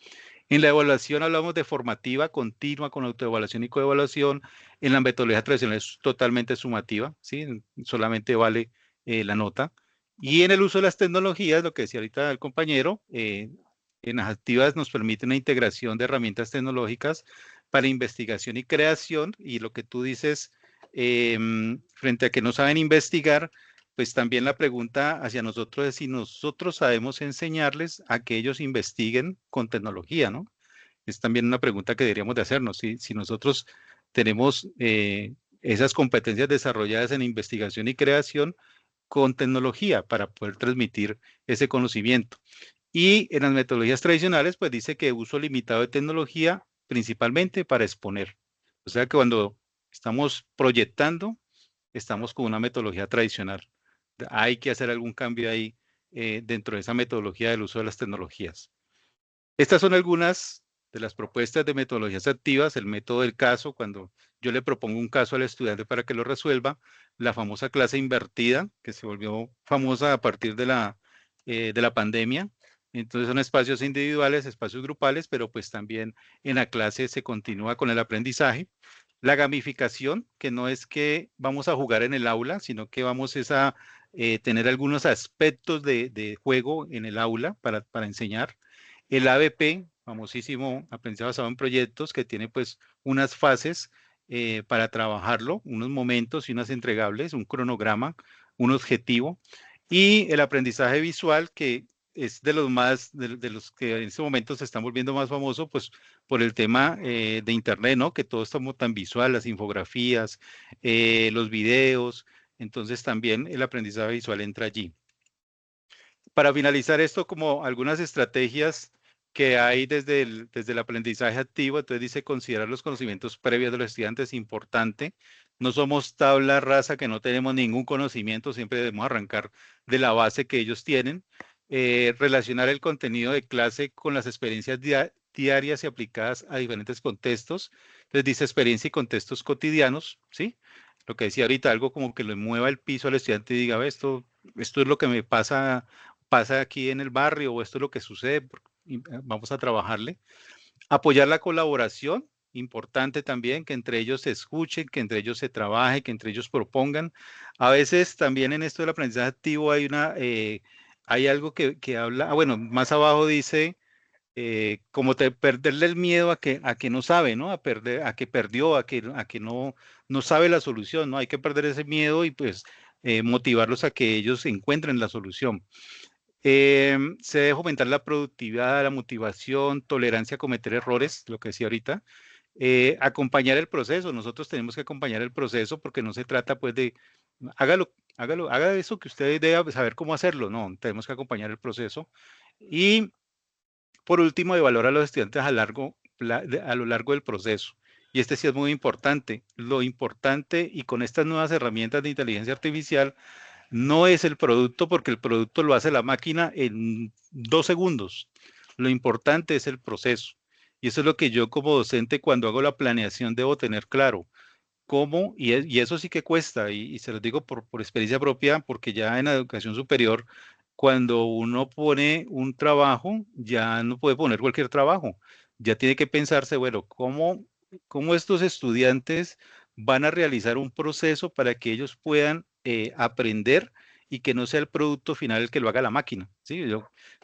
En la evaluación hablamos de formativa, continua, con autoevaluación y coevaluación. En la metodología tradicional es totalmente sumativa, ¿sí? Solamente vale la nota. Y en el uso de las tecnologías, lo que decía ahorita el compañero, en las activas nos permite una integración de herramientas tecnológicas para investigación y creación, y lo que tú dices, frente a que no saben investigar, pues también la pregunta hacia nosotros es si nosotros sabemos enseñarles a que ellos investiguen con tecnología, ¿no? Es también una pregunta que deberíamos de hacernos, si nosotros tenemos esas competencias desarrolladas en investigación y creación con tecnología para poder transmitir ese conocimiento. Y en las metodologías tradicionales, pues dice que uso limitado de tecnología, principalmente para exponer. O sea que cuando estamos proyectando, estamos con una metodología tradicional. Hay que hacer algún cambio ahí dentro de esa metodología del uso de las tecnologías. Estas son algunas de las propuestas de metodologías activas, el método del caso, cuando yo le propongo un caso al estudiante para que lo resuelva, la famosa clase invertida, que se volvió famosa a partir de la pandemia. Entonces son espacios individuales, espacios grupales, pero pues también en la clase se continúa con el aprendizaje. La gamificación, que no es que vamos a jugar en el aula, sino que vamos a tener algunos aspectos de juego en el aula para enseñar. El ABP, famosísimo aprendizaje basado en proyectos, que tiene pues unas fases para trabajarlo, unos momentos y unas entregables, un cronograma, un objetivo. Y el aprendizaje visual, que es de los más, de los que en este momento se están volviendo más famosos, pues por el tema de internet, ¿no? Que todo está tan visual, las infografías, los videos. Entonces también el aprendizaje visual entra allí. Para finalizar esto, como algunas estrategias que hay desde el aprendizaje activo, entonces dice considerar los conocimientos previos de los estudiantes, importante. No somos tabla rasa que no tenemos ningún conocimiento, siempre debemos arrancar de la base que ellos tienen. Relacionar el contenido de clase con las experiencias diarias y aplicadas a diferentes contextos. Entonces dice experiencia y contextos cotidianos, ¿sí? Lo que decía ahorita, algo como que le mueva el piso al estudiante y diga, esto es lo que me pasa aquí en el barrio, o esto es lo que sucede, vamos a trabajarle. Apoyar la colaboración, importante también, que entre ellos se escuchen, que entre ellos se trabaje, que entre ellos propongan. A veces también en esto del aprendizaje activo hay algo que habla, bueno, más abajo dice, como perderle el miedo a que no sabe, ¿no? A que perdió, a que no sabe la solución, ¿no? Hay que perder ese miedo y pues motivarlos a que ellos encuentren la solución. Se debe fomentar la productividad, la motivación, tolerancia a cometer errores, lo que decía ahorita. Acompañar el proceso, nosotros tenemos que acompañar el proceso porque no se trata pues de, haga eso que usted debe saber cómo hacerlo, no, tenemos que acompañar el proceso. Y por último, evaluar a los estudiantes a lo largo del proceso. y este sí es muy importante. Lo importante, y con estas nuevas herramientas de inteligencia artificial, no es el producto, porque el producto lo hace la máquina en 2 segundos. Lo importante es el proceso. Y eso es lo que yo como docente, cuando hago la planeación, debo tener claro. ¿Cómo? Y eso sí que cuesta, y se los digo por experiencia propia, porque ya en la educación superior, cuando uno pone un trabajo, ya no puede poner cualquier trabajo. Ya tiene que pensarse, bueno, ¿cómo estos estudiantes van a realizar un proceso para que ellos puedan aprender y que no sea el producto final el que lo haga la máquina? ¿Sí?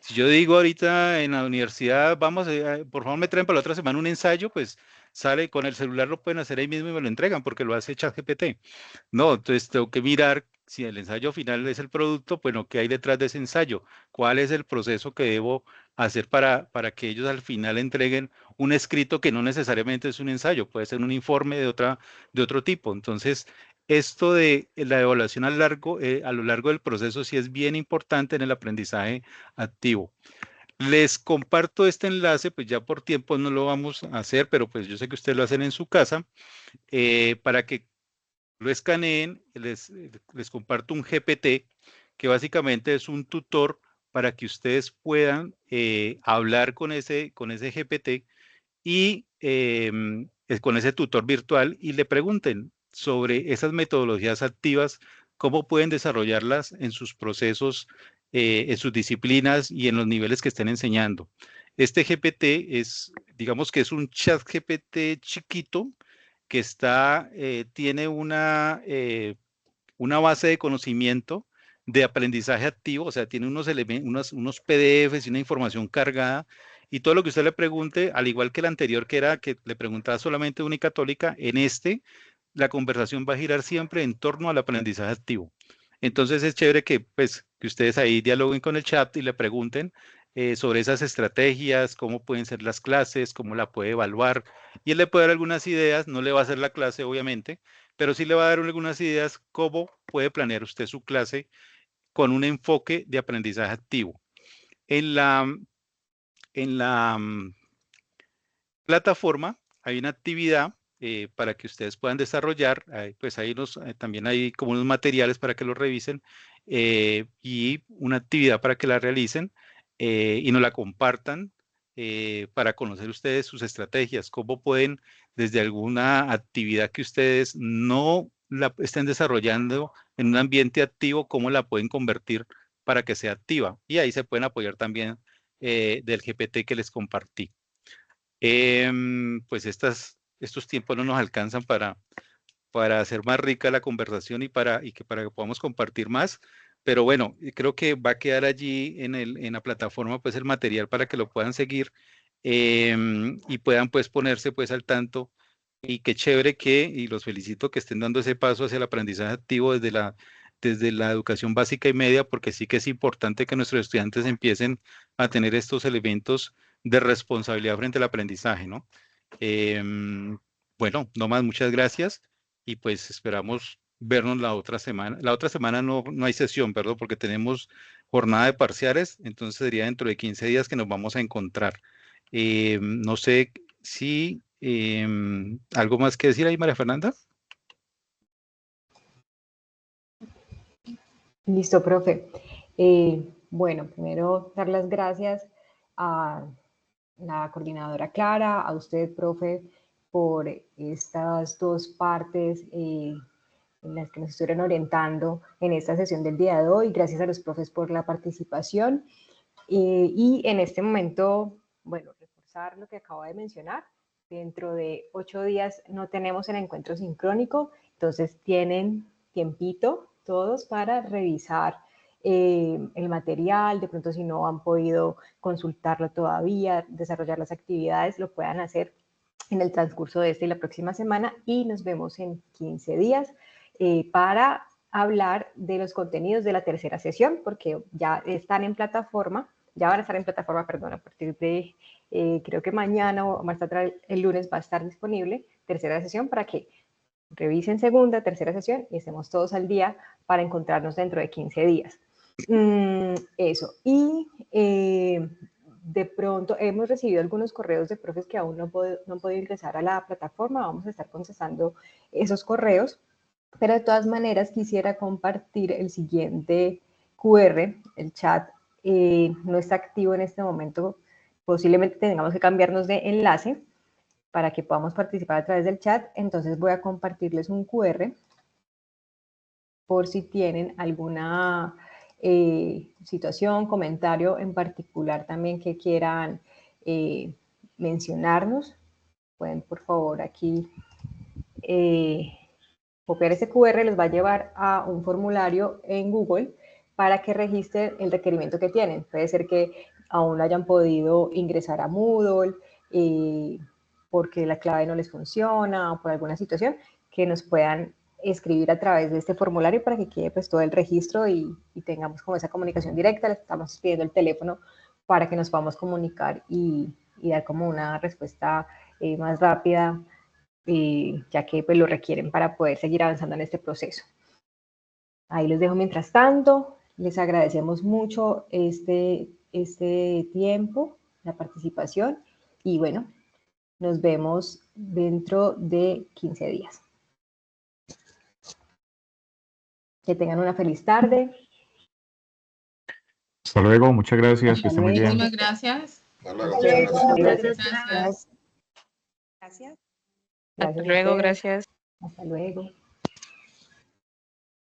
Si yo digo ahorita en la universidad, vamos, por favor me traen para la otra semana un ensayo, pues sale con el celular, lo pueden hacer ahí mismo y me lo entregan porque lo hace ChatGPT. No, entonces tengo que mirar si el ensayo final es el producto, bueno, ¿qué hay detrás de ese ensayo? ¿Cuál es el proceso que debo hacer para que ellos al final entreguen un escrito que no necesariamente es un ensayo, puede ser un informe de otro tipo? Entonces, esto de la evaluación a lo largo del proceso sí es bien importante en el aprendizaje activo. Les comparto este enlace, pues ya por tiempo no lo vamos a hacer, pero pues yo sé que ustedes lo hacen en su casa, para que lo escaneen. Les comparto un GPT, que básicamente es un tutor para que ustedes puedan hablar con ese GPT y con ese tutor virtual, y le pregunten sobre esas metodologías activas, cómo pueden desarrollarlas en sus procesos, en sus disciplinas y en los niveles que estén enseñando. Este GPT digamos que es un chat GPT chiquito que tiene una base de conocimiento de aprendizaje activo, o sea, tiene unos PDFs y una información cargada, y todo lo que usted le pregunte, al igual que el anterior, que era que le preguntaba solamente Unicatólica, la conversación va a girar siempre en torno al aprendizaje activo. Entonces es chévere pues, que ustedes ahí dialoguen con el chat y le pregunten sobre esas estrategias, cómo pueden ser las clases, cómo la puede evaluar, y él le puede dar algunas ideas. No le va a hacer la clase, obviamente, pero sí le va a dar algunas ideas cómo puede planear usted su clase con un enfoque de aprendizaje activo. En la plataforma hay una actividad para que ustedes puedan desarrollar, pues también hay como unos materiales para que los revisen, y una actividad para que la realicen y nos la compartan, para conocer ustedes sus estrategias, cómo pueden, desde alguna actividad que ustedes no la estén desarrollando en un ambiente activo, cómo la pueden convertir para que sea activa. Y ahí se pueden apoyar también del GPT que les compartí. Pues estos tiempos no nos alcanzan para hacer más rica la conversación y para que podamos compartir más. Pero bueno, creo que va a quedar allí en la plataforma pues el material para que lo puedan seguir, y puedan pues ponerse pues al tanto. Y qué chévere y los felicito que estén dando ese paso hacia el aprendizaje activo desde la educación básica y media, porque sí que es importante que nuestros estudiantes empiecen a tener estos elementos de responsabilidad frente al aprendizaje, ¿no? Bueno, no más, muchas gracias, y pues esperamos vernos la otra semana. La otra semana no hay sesión, perdón, porque tenemos jornada de parciales, entonces sería dentro de 15 días que nos vamos a encontrar. No sé si algo más que decir ahí, María Fernanda. Listo, profe. Bueno, primero dar las gracias a la coordinadora Clara, a usted, profe, por estas dos partes en las que nos estuvieron orientando en esta sesión del día de hoy. Gracias a los profes por la participación. Y en este momento, bueno, reforzar lo que acabo de mencionar. Dentro de 8 días no tenemos el encuentro sincrónico, entonces tienen tiempito todos para revisar el material. De pronto, si no han podido consultarlo todavía, desarrollar las actividades, lo puedan hacer en el transcurso de esta y la próxima semana, y nos vemos en 15 días para hablar de los contenidos de la tercera sesión, porque ya están en plataforma, ya van a estar en plataforma, perdón, a partir de creo que mañana o más tarde el lunes va a estar disponible tercera sesión, para que revisen segunda, tercera sesión y estemos todos al día para encontrarnos dentro de 15 días. Eso. Y de pronto hemos recibido algunos correos de profes que aún no han podido ingresar a la plataforma. Vamos a estar contestando esos correos, pero de todas maneras quisiera compartir el siguiente QR. El chat no está activo en este momento, posiblemente tengamos que cambiarnos de enlace para que podamos participar a través del chat. Entonces voy a compartirles un QR por si tienen alguna situación, comentario en particular también que quieran mencionarnos. Pueden por favor aquí copiar ese QR, les va a llevar a un formulario en Google para que registren el requerimiento que tienen. Puede ser que aún no hayan podido ingresar a Moodle porque la clave no les funciona o por alguna situación, que nos puedan escribir a través de este formulario para que quede pues todo el registro y tengamos como esa comunicación directa. Les estamos pidiendo el teléfono para que nos podamos comunicar y dar como una respuesta más rápida, ya que pues lo requieren para poder seguir avanzando en este proceso. Ahí les dejo mientras tanto. Les agradecemos mucho este tiempo, la participación, y bueno, nos vemos dentro de 15 días. Que tengan una feliz tarde. Hasta luego, muchas gracias, que Hasta estén muy bien. Muchas gracias. Hasta luego. Gracias. Gracias. Hasta luego, gracias. Hasta luego.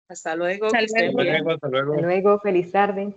Hasta luego. Hasta que estén luego. bien. Hasta luego, feliz tarde.